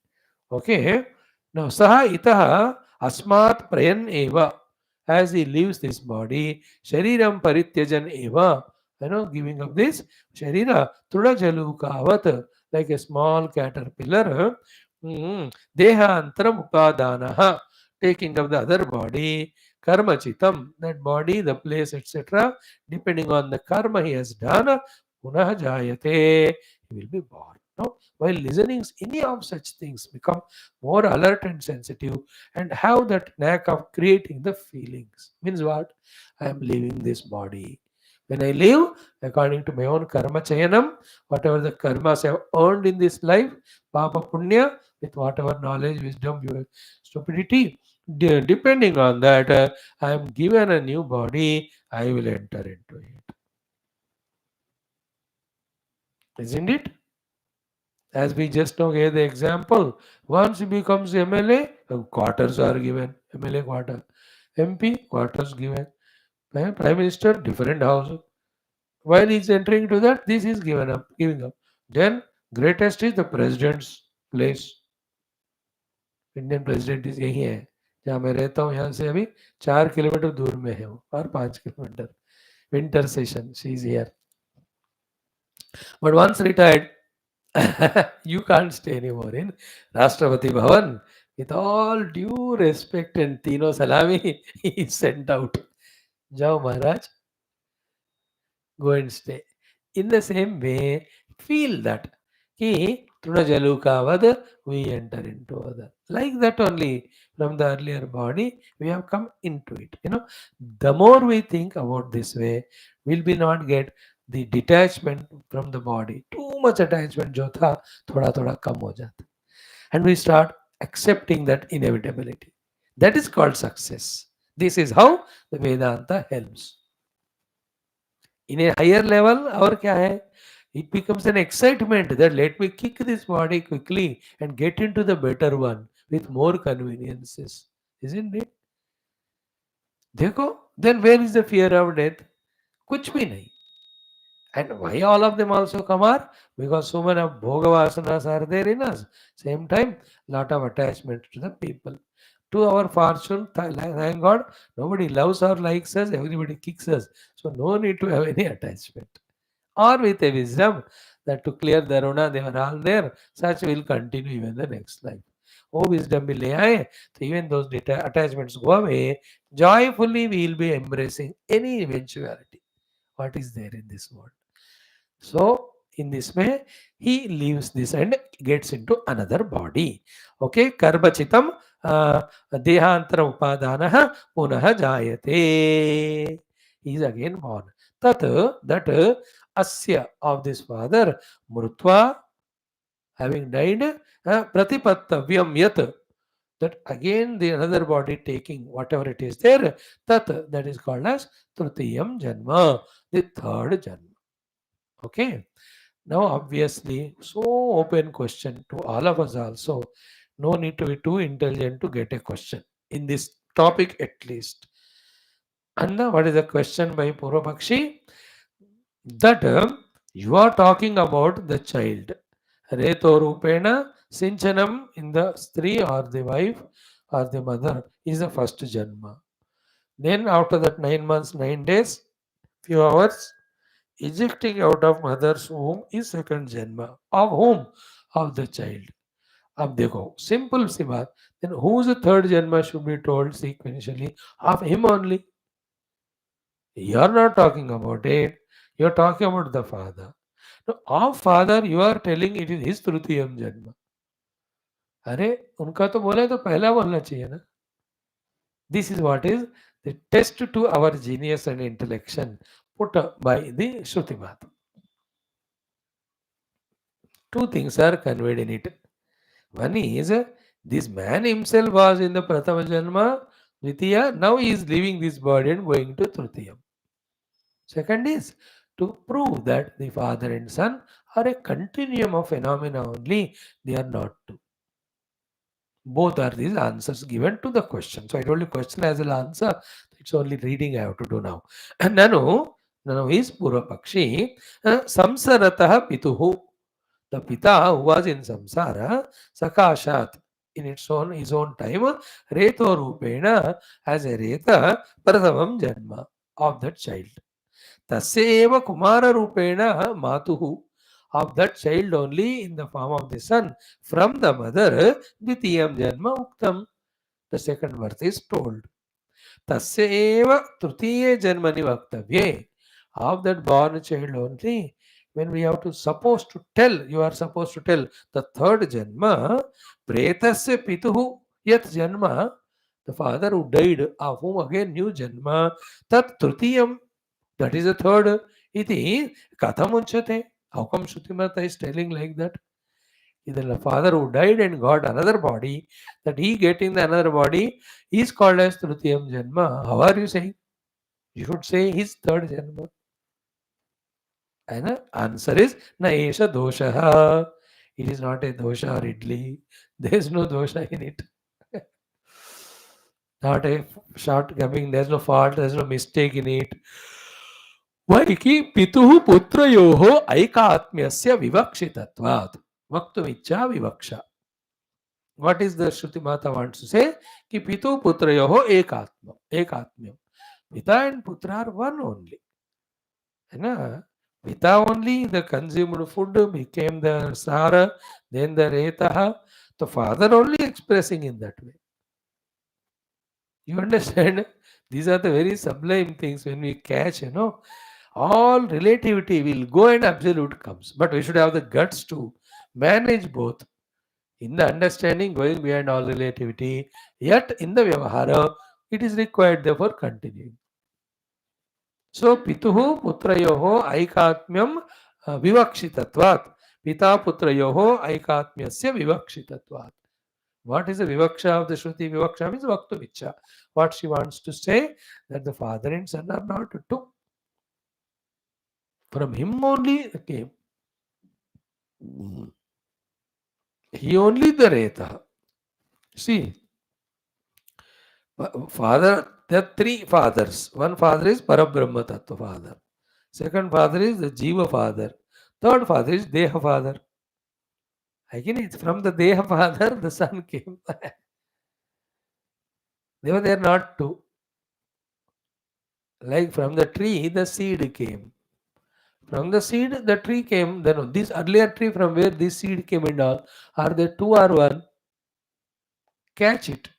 Okay. Now Saha Itaha Asmat Prayan Eva. As he leaves this body, Shariram Parityajan Eva. Giving up this Sharira Tuda Jalukavat, like a small caterpillar. Deha Antaram Upadanaha, taking up the other body. Karma Chitam, that body, the place, etc. Depending on the karma he has done, Punah Jayate, he will be born. No? While listening, any of such things become more alert and sensitive and have that knack of creating the feelings. Means what? I am leaving this body. When I live, according to my own karma chayanam, whatever the karmas I have earned in this life, papa punya, with whatever knowledge, wisdom, stupidity, depending on that, I am given a new body, I will enter into it. Isn't it? As we just now gave the example, once he becomes MLA, quarters are given, MLA quarter. MP, quarters given. Prime Minister, different house. While he is entering into that, this is giving up. Then, greatest is the president's place. Indian president is यही है जहाँ मैं रहता हूँ, यहाँ से अभी 4 kilometre दूर में है वो, और 5 kilometre. Winter session, she is here. But once retired, you can't stay anymore in Rashtrapati Bhavan. With all due respect and Tino Salami, he is sent out. Jao Maharaj, go and stay. In the same way, feel that. Ki Trunajalukavad, we enter into other. Like that only, from the earlier body, we have come into it. The more we think about this way, will be not get the detachment from the body. Too much attachment jo tha, thoda thoda kam ho jata. And we start accepting that inevitability. That is called success. This is how the Vedanta helps. In a higher level, our kya hai? It becomes an excitement that let me kick this body quickly and get into the better one with more conveniences. Isn't it? देखो, then where is the fear of death? कुछ भी नहीं. And why all of them also come are? Because so many of bhoga vasanas are there in us. Same time, lot of attachment to the people. To our fortune, thank God, nobody loves or likes us, everybody kicks us. So no need to have any attachment. Or with a wisdom that to clear the Runa, they were all there, such will continue even the next life. Oh, wisdom will lay aaye, so even those attachments go away, joyfully we will be embracing any eventuality. What is there in this world? So, in this way, he leaves this and gets into another body. Okay, karmachitam dehantara upadanaha punaha jayate. He is again born. That asya of this father, mrutva, having died, pratipattavyam yat, that again the another body taking whatever it is there, that is called as trutiyam janma, the third janma. Okay. Now, obviously, so open question to all of us also. No need to be too intelligent to get a question in this topic at least. And what is the question by Purvapakshi? That you are talking about the child Reto Rupena Sinchanam in the Stri or the wife or the mother is the first Janma. Then after that 9 months, 9 days, few hours, ejecting out of mother's womb is second Janma. Of whom? Of the child. अब देखो simple सी बात. Then whose third Janma should be told sequentially? Of him only. You are not talking about it. You are talking about the father. Now, of father, you are telling it is his तृतीयम जन्म. अरे उनका तो बोला है तो पहला बोलना चाहिए ना. This is what is the test to our genius and intellection put up by the Shruti Mata. Two things are conveyed in it. One is this man himself was in the Prathama Janma, Dvitiya, now he is leaving this body and going to Trutiyam. Second is to prove that the father and son are a continuum of phenomena only, they are not two. Both are these answers given to the question. So I told you question as an answer. It's only reading I have to do now. And Nanu is Purvapakshi. Samsarataha pituhu. The Pita who was in Samsara, Sakashat, in his own time, Reto Rupena as a Reta Prathamam Janma of that child. Taseva Kumara Rupena Matuhu of that child only in the form of the son from the mother, Dvitiyam Janma Uktam. The second verse is told. Taseva Trutiye Janmani Vaktavye of that born child only. When we have to supposed to tell, you are supposed to tell the third Janma, Pretasya Pituhu Yat Janma, the father who died, of whom again new Janma, Tat Trutiyam, that is the third. Iti Katham Unchate. How come Shrutimata is telling like that? The father who died and got another body, that he getting the another body is called as Trutiyam Janma. How are you saying? You should say his third Janma. And the answer is Naesha Doshaha. It is not a dosha or idli. There is no dosha in it. Not a shortcoming, there is no fault, there is no mistake in it. వారికి పితుః పుత్రయోః ఐకాత్మ్యస్య వివక్షితత్వాత్ వక్తుమిచ్చా వివక్ష. What is the Shruti Mata wants to say? Ki pitu putrayoho ekatmyam. Pita and putra are one only. Pita only, the consumed food became the sara, then the retaha. The father only expressing in that way. You understand? These are the very sublime things when we catch, all relativity will go and absolute comes. But we should have the guts to manage both. In the understanding, going beyond all relativity, yet in the Vyavahara, it is required, therefore, continuing. So, Pituhu Putrayoho Aikatmyam Vivakshitatvat. Pita Putrayoho Aikatmyasya Vivakshitatvat. What is the Vivaksha of the Shruti? Vivaksha means Vaktuvicha. What she wants to say, that the father and son are not two. From him only came. He only the Reta. See, father, there are three fathers. One father is Parabrahma Tattva father. Second father is the Jiva father. Third father is Deha father. Again, it's from the Deha father the son came. They were there not two. Like from the tree, the seed came. From the seed, the tree came. Then this earlier tree from where this seed came and all, are they two or one? Catch it.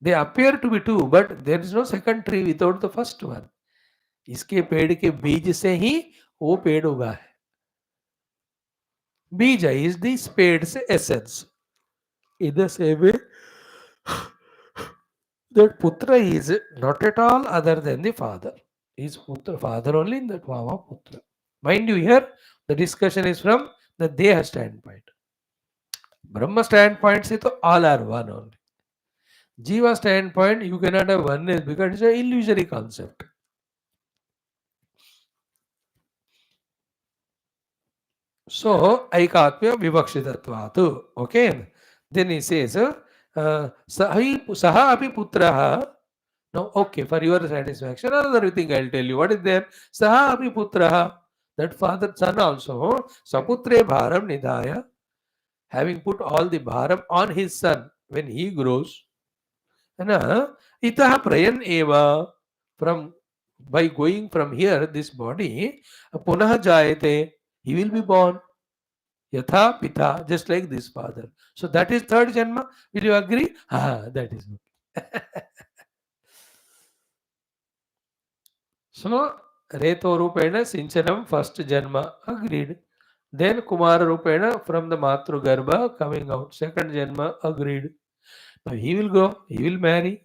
They appear to be two, but there is no second tree without the first one. इसके पेड़ के बीज से ही वो पेड़ उगा है. बीज is the spade's essence. In the same way, that putra is not at all other than the father. Is putra, father only in that form of putra. Mind you, here the discussion is from the Deha standpoint. Brahma standpoint say to all are one only. Jiva standpoint, you cannot have oneness because it's an illusory concept. So, Aikatmya Vivakshitatvatu. Okay. Then he says, Saha api putraha. Now, okay, for your satisfaction, another thing I'll tell you. What is there? Saha api putraha. That father son also, Saputre Bharam Nidaya, having put all the Bharam on his son when he grows, na, itaha prayan eva, from by going from here, this body, punaha jayate, he will be born. Yatha pita, just like this father. So that is third janma. Will you agree? Ah, that is okay. So Reto Rupena Sinchanam first janma, agreed. Then Kumara Rupena from the Matru Garbha coming out, second janma, agreed. Now he will go, he will marry,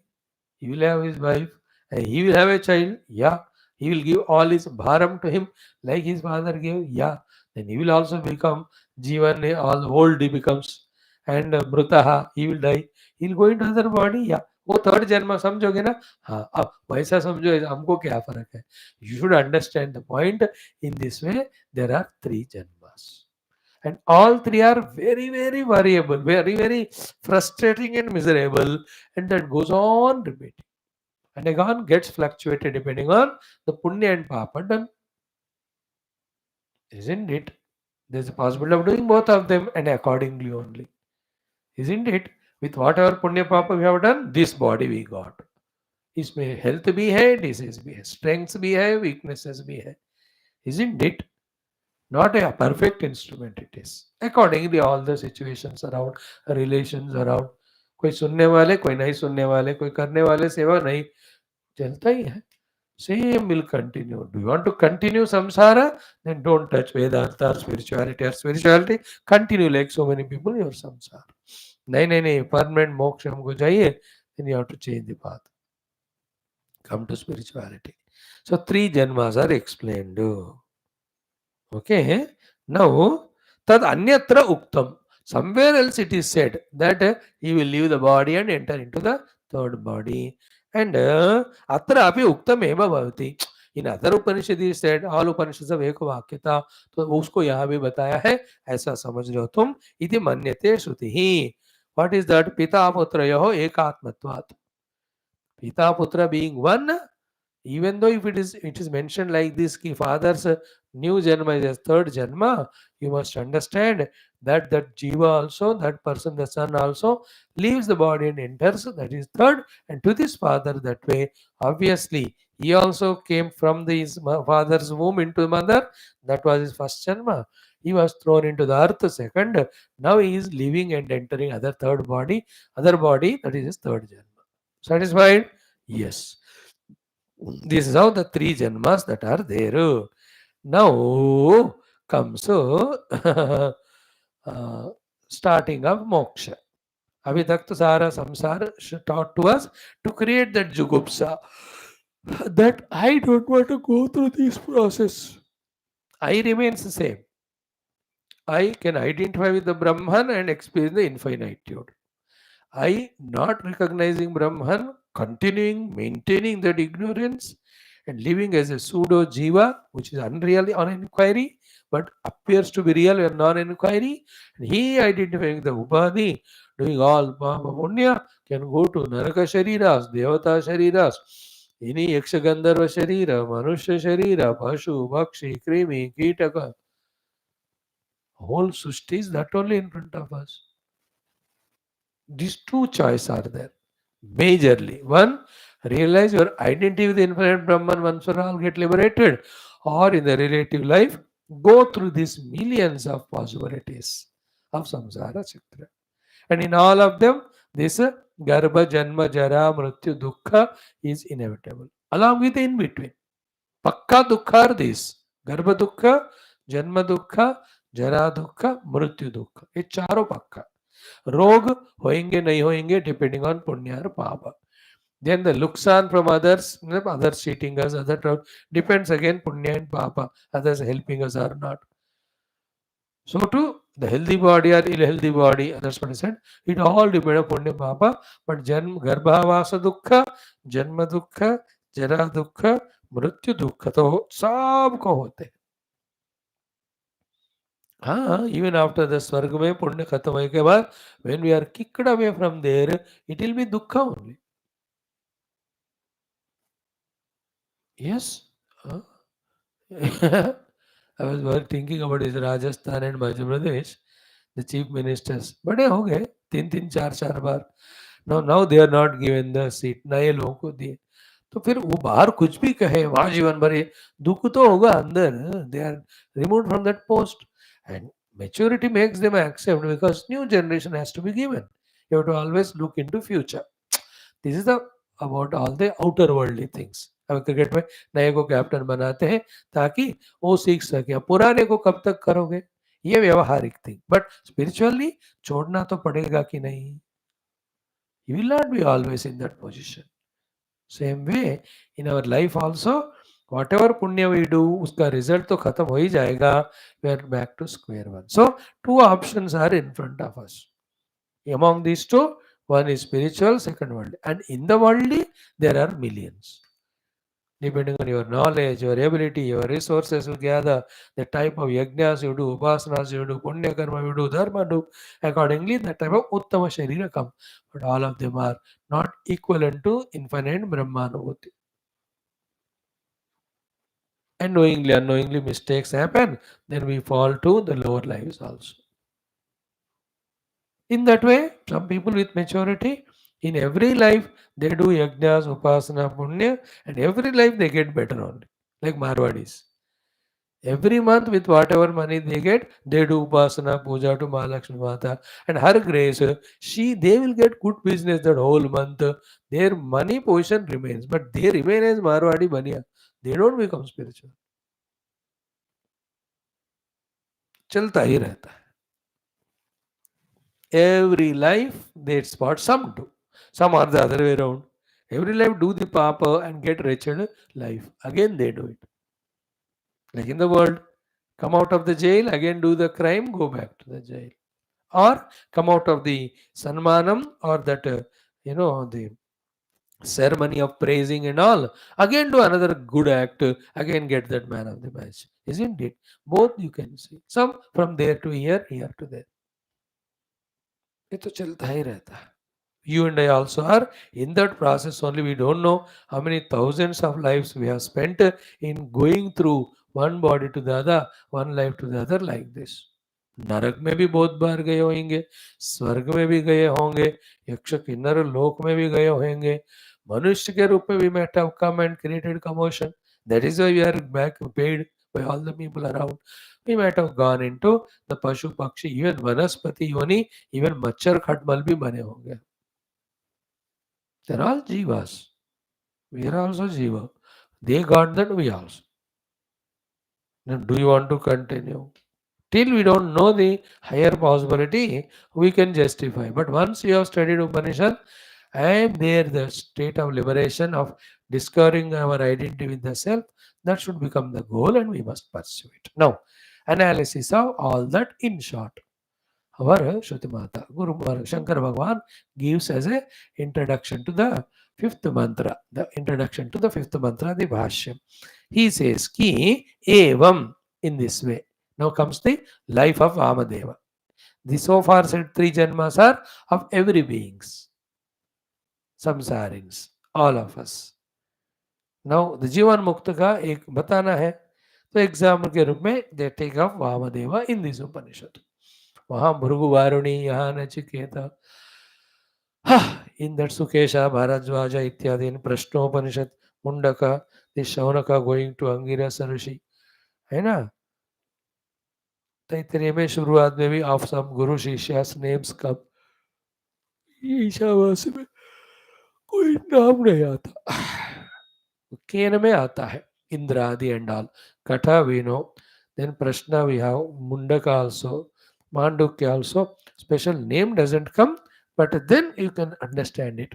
he will have his wife, and he will have a child. Yeah. He will give all his bharam to him like his father gave. Yeah. Then he will also become Jivan, all old he becomes. And Mrutaha, he will die. He will go into other body. Yeah. वो third जन्म समझोगे ना. हाँ, अब वैसा समझो, हमको क्या फर्क है. You should understand the point. In this way there are three janmas, and all three are very very variable, very very frustrating and miserable, and that goes on repeating, and again gets fluctuated depending on the punya and papa done, isn't it? There's a possibility of doing both of them, and accordingly only, isn't it? With whatever punya papa we have done, this body we got. इसमें health भी है, disease भी है, strengths भी है, weaknesses भी है, isn't it? Not a perfect instrument it is. Accordingly, all the situations around, relations around, कोई सुनने वाले, कोई नहीं सुनने वाले, कोई करने वाले सेवा नहीं, चलता ही है. Same will continue. Do you want to continue samsara? Then don't touch Vedanta or spirituality. Continue like so many people your samsara. नहीं, permanent moksha हमको चाहिए. Then you have to change the path. Come to spirituality. So 3 janmas are explained. Okay. Now, tad anyatra uktam. Somewhere else it is said that he will leave the body and enter into the third body. And atra api uktam eva bhavati. In other Upanishad is said, all Upanishads of एक वाक्यता, तो उसको यहाँ भी बताया है, ऐसा समझ लो तुम. इति मन्यते श्रुति ही. What is that? पिता पुत्रयोः एकात्मत्वात्. Pita Putra being one, even though if it is mentioned like this, ki father's new janma is a third janma, you must understand that jiva also, that person, the son also leaves the body and enters, that is third, and to this father that way. Obviously, he also came from his father's womb into mother, that was his first janma. He was thrown into the earth second. Now he is living and entering other body, that is his third janma. Satisfied? Yes. This is how the 3 janmas that are there. Now comes starting of moksha. Avidakta Sara Samsara taught to us to create that jugupsa. That I don't want to go through this process. I remains the same. I can identify with the Brahman and experience the infinitude. I not recognizing Brahman, continuing, maintaining that ignorance, and living as a pseudo jiva, which is unreal on inquiry, but appears to be real when non inquiry. And he identifying the upadhi, doing all papa punya, can go to Naraka Shariras, Devata Shariras, any Yakshagandharva Sharira, Manusha Sharira, Pashu, Bakshi, Krimi, Kitaka. Whole Sushti is that only in front of us. These two choices are there. Majorly. One, realize your identity with the infinite Brahman once for all, get liberated. Or in the relative life, go through these millions of possibilities of samsara chakra. And in all of them, this Garbha, Janma, Jara, Mrityu, Dukkha is inevitable. Along with the in between. Pakka Dukkha are these. Garbha Dukkha, Janma Dukkha, Jara Dukkha, Mrityu Dukkha. ये चारों पक्का. रोग होएंगे नहीं होएंगे depending on पुण्य और पाप. Then the luksan from others, others cheating us, other depends again punya and papa, others helping us or not. So too, the healthy body or ill healthy body, others said, it all depends on punya papa. But garbhavasa dukkha, janma dukkha, jara dukkha, मृत्यु दुख तो सबको होते हैं. हाँ, even after the स्वर्ग में पुण्य खत्म होने के बाद, when we are kicked away from there, it will be dukkha only. Yes. I was thinking about this Rajasthan and Madhya Pradesh, the chief ministers. बड़े हो गए, 3-3 4-4 बार. Now they are not given the seat. नए लोगों को दिए. तो फिर वो बाहर कुछ भी कहे, वहां जीवन भर ये दुख तो होगा अंदर. They are removed from that post and maturity makes them accept because new generation has to be given. You have to always look into future. This is the about all the outer worldly things. अब cricket में नए को captain बनाते हैं ताकि वो सीख सके. पुराने को कब तक करोगे? ये व्यवहारिक थिंग. बट स्पिरिचुअली छोड़ना तो पड़ेगा कि नहीं? You will not be always in that position. Same way in our life also, whatever punya we do, उसका result तो खत्म हो ही जाएगा. We are back to square one. So two options are in front of us. Among these two, one is spiritual, second worldly, and in the worldly there are millions. Depending on your knowledge, your ability, your resources you gather, the type of yajnas you do, upasanas you do, punya karma you do, dharma do, accordingly that type of uttama sharira come. But all of them are not equivalent to infinite Brahmanubhuti. And knowingly, unknowingly mistakes happen, then we fall to the lower lives also. In that way, some people with maturity, in every life, they do yajnas, upasana, punya, and every life they get better only. Like Marwadis. Every month, with whatever money they get, they do upasana, puja to Mahalakshmi Mata, and her grace, they will get good business that whole month. Their money position remains, but they remain as Marwadi Baniya. They don't become spiritual. चलता ही रहता है. Every life that's what some do. Some are the other way around. Every life do the papa and get wretched life. Again they do it. Like in the world, come out of the jail, again do the crime, go back to the jail. Or come out of the sanmanam or that, the ceremony of praising and all, again do another good act, again get that man of the match. Isn't it? Both you can see. Some from there to here, here to there. ये तो चलता ही रहता है. You and I also are in that process only. We don't know how many thousands of lives we have spent in going through one body to the other, one life to the other like this. नरक में भी बहुत बार गए होंगे, स्वर्ग में भी गए होंगे, यक्ष किन्नर लोक में भी गए होंगे, मनुष्य के रूप में भी might have come and created commotion. That is why we are back paid by all the people around. We might have gone into the पशु पक्षी, even वनस्पति योनि, even मच्छर खटमल भी बने होंगे. They're all jivas. We are also jiva. They got that, we also. Now, do you want to continue? Till we don't know the higher possibility, we can justify. But once you have studied Upanishad, and there the state of liberation of discovering our identity with the self, that should become the goal and we must pursue it. Now, analysis of all that in short. Our Shruti Mata, Guru Shankara Bhagavan gives as a introduction to the fifth mantra, the introduction to the fifth mantra, the Bhashya. He says, Ki evam, in this way. Now comes the life of Vamadeva. The so far said three janmas are of every beings, samsarins, all of us. Now the Jivan Mukta का एक बताना है, तो example के रूप में they take up Vamadeva in this Upanishad. वहां भृगु वारुणी, यहाँ Nachiketa, in that Sukesha, Bharadwaja इत्यादि in Prashnopanishad, Mundka, this Shaunaka going to Angirasa ऋषि, है ना. तैतरीय में शुरुआत में भी ऑफ सम गुरु शिष्यास नेम्स कब, ईशावास में कोई नाम नहीं आता, केन में आता है, इंद्र आदि and all. Katha we know, then Prashna we have, Mundaka also, Mandukya also, special name doesn't come, but then you can understand it.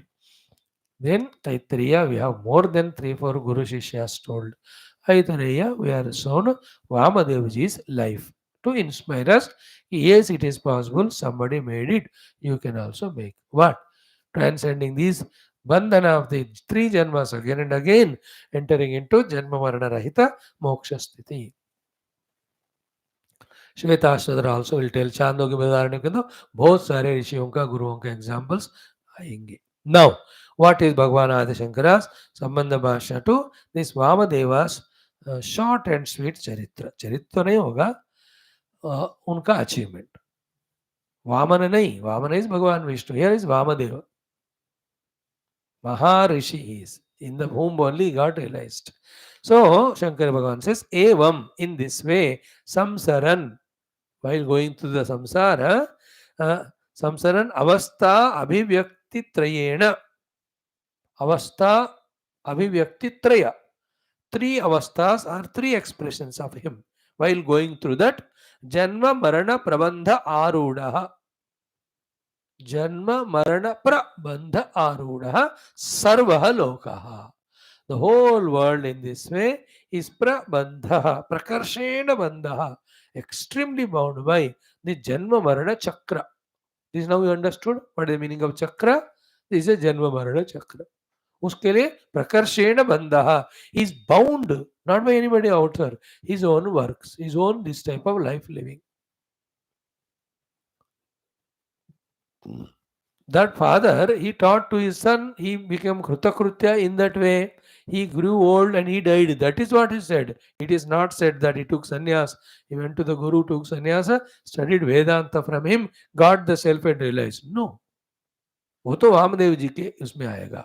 Then Aitareya, we have more than 3-4 Guru Shishyas told. Aitareya, we are shown Vamadevaji's life to inspire us. Yes, it is possible, somebody made it, you can also make. What? Transcending these bandhana of the three janmas again and again, entering into Janma Marana Rahita Moksha Sthiti. Shvetashvatara also will tell. चांदों के उदाहरण के तो बहुत सारे ऋषियों का, गुरुओं के एग्जाम्पल्स आएंगे. Now, what is Bhagavan Adi Shankara's Sambandha Bhashya to this Vamadeva's short and sweet चरित्र, चरित्र तो नहीं होगा, उनका अचीवमेंट। वामन नहीं, Vamana is Bhagwan Vishnu, here is Vamadeva, Maharishi is, in the whom only got realized. So Shankara Bhagavan says, Evam, in this way, Samsaran, while going through the samsara, uh, Samsaran avastha abhivyakti trayena, avastha abhivyakti traya. Three avasthas are three expressions of him while going through that. Janma Marana Prabandha Arudaha. Janma Marana Prabandha Arudaha Sarvaha Lokaha. The whole world in this way is prabandha, prakarshena bandha, extremely bound by the Janma Marana Chakra. This now you understood what is the meaning of chakra? This is a Janma Marana Chakra. उसके लिए प्रकर्षेण बंधा, he is bound not by anybody outer, his own works, his own this type of life living. That father, he taught to his son, he became Krutakrutya in that way. He grew old and he died. That is what he said. It is not said that he took sannyas. He went to the Guru, took sannyasa, studied Vedanta from him, got the self and realized. No. वो तो वामदेव जी के उसमें आएगा,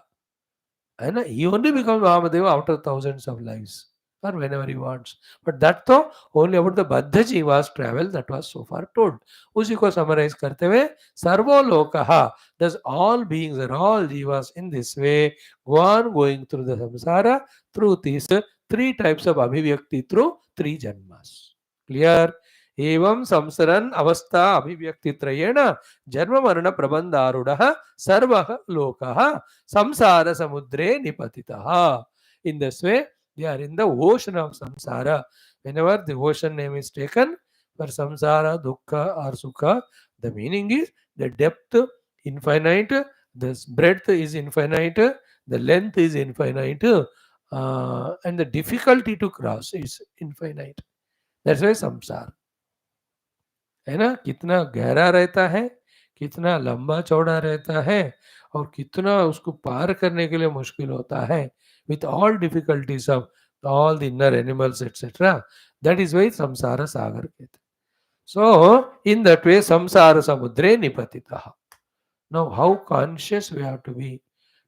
है ना. He only becomes Vamadeva after thousands of lives or whenever he wants. But that though only about the Baddha Jivas travel, that was so far told. उसी को summarize करते हुए सर्वो लोकः, thus all beings are all jivas in this way go on going through the samsara through these three types of abhivyakti through three janmas. Clear? एवं संसरन अवस्था अभिव्यक्ति त्रयेण जन्म मरण प्रबंधारूढ़ सर्वः लोकः samsara samudre nipatitaha. In this way, they are in the ocean of samsara. Whenever the ocean name is taken for samsara, dukkha or sukha, the meaning is the depth infinite, the breadth is infinite, the length is infinite, and the difficulty to cross is infinite. That's why samsara. है ना, कितना गहरा रहता है, कितना लंबा चौड़ा रहता है और कितना उसको पार करने के लिए मुश्किल होता है, with all difficulties of all the inner animals etcetera. That is why संसार सागर कहते. सो इन दैट वे संसार समुद्रे निपतितः. Now how conscious we have to be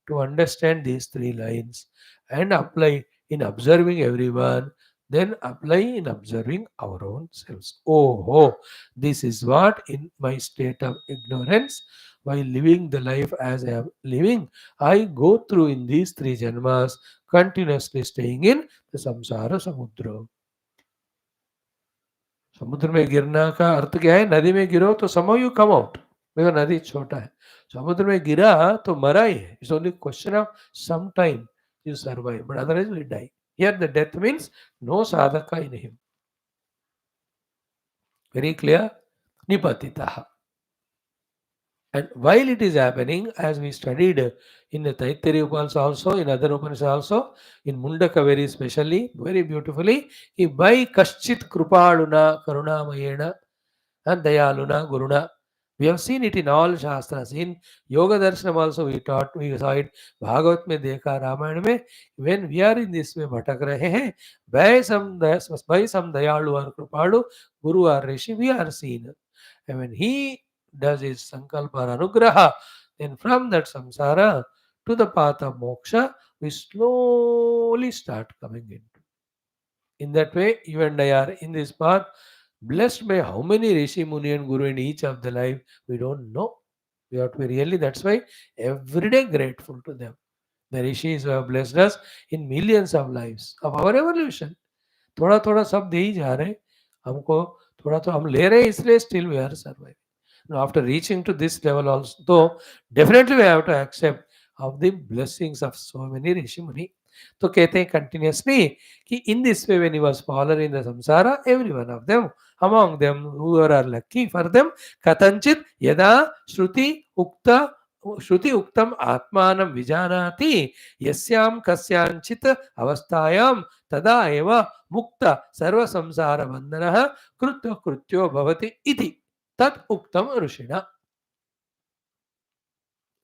to understand these three lines and apply in observing everyone, then apply in observing our own selves. Oh, this is what in my state of ignorance, while living the life as I am living, I go through in these three janmas, continuously staying in the samsara samudra. समुद्र में गिरना का अर्थ क्या है? नदी में गिरो तो somehow you come out. देखो नदी छोटा है, समुद्र में गिरा तो मरा ही है. It's only question of some time you survive, but otherwise we die. Here the death means no साधका इन हिम. Very clear. निपतितः. And while it is happening, as we studied in the Aitareya Upanishads also, in other Upanishads also, in Mundaka very specially, very beautifully, he by Kaschit Krupaluna Karunamayena and Dayaluna Guruna. We have seen it in all Shastras. In Yoga Darshanam also we saw it. Bhagavat में देखा, रामायण में, when we are in this way भटक रहे हैं, by some Dayalu or Krupalu, Guru or Rishi, we are seen. And when he does his sankalpa or anugraha, then from that samsara to the path of moksha, we slowly start coming into. In that way, you and I are in this path, blessed by how many Rishi, Muni and Guru in each of the life, we don't know. We have to be really, that's why every day grateful to them. The Rishis who have blessed us in millions of lives of our evolution. थोड़ा थोड़ा सब दे ही जा रहे हैं हमको, थोड़ा तो हम ले रहे हैं, इसलिए still we are surviving. Now, after reaching to this level also, though, definitely we have to accept of the blessings of so many Rishi Muni. तो कहते हैं continuously कि in this way when he was fallen in the samsara, every one of them, among them who are lucky for them, katanchit yada श्रुति उक्तम आत्मानं विजानाति यस्याम कस्यांचित अवस्थायाम तदा एव मुक्त सर्व संसार बंधनः कृत्य कृत्यो भवति इति तत् उक्तम ऋषिणा.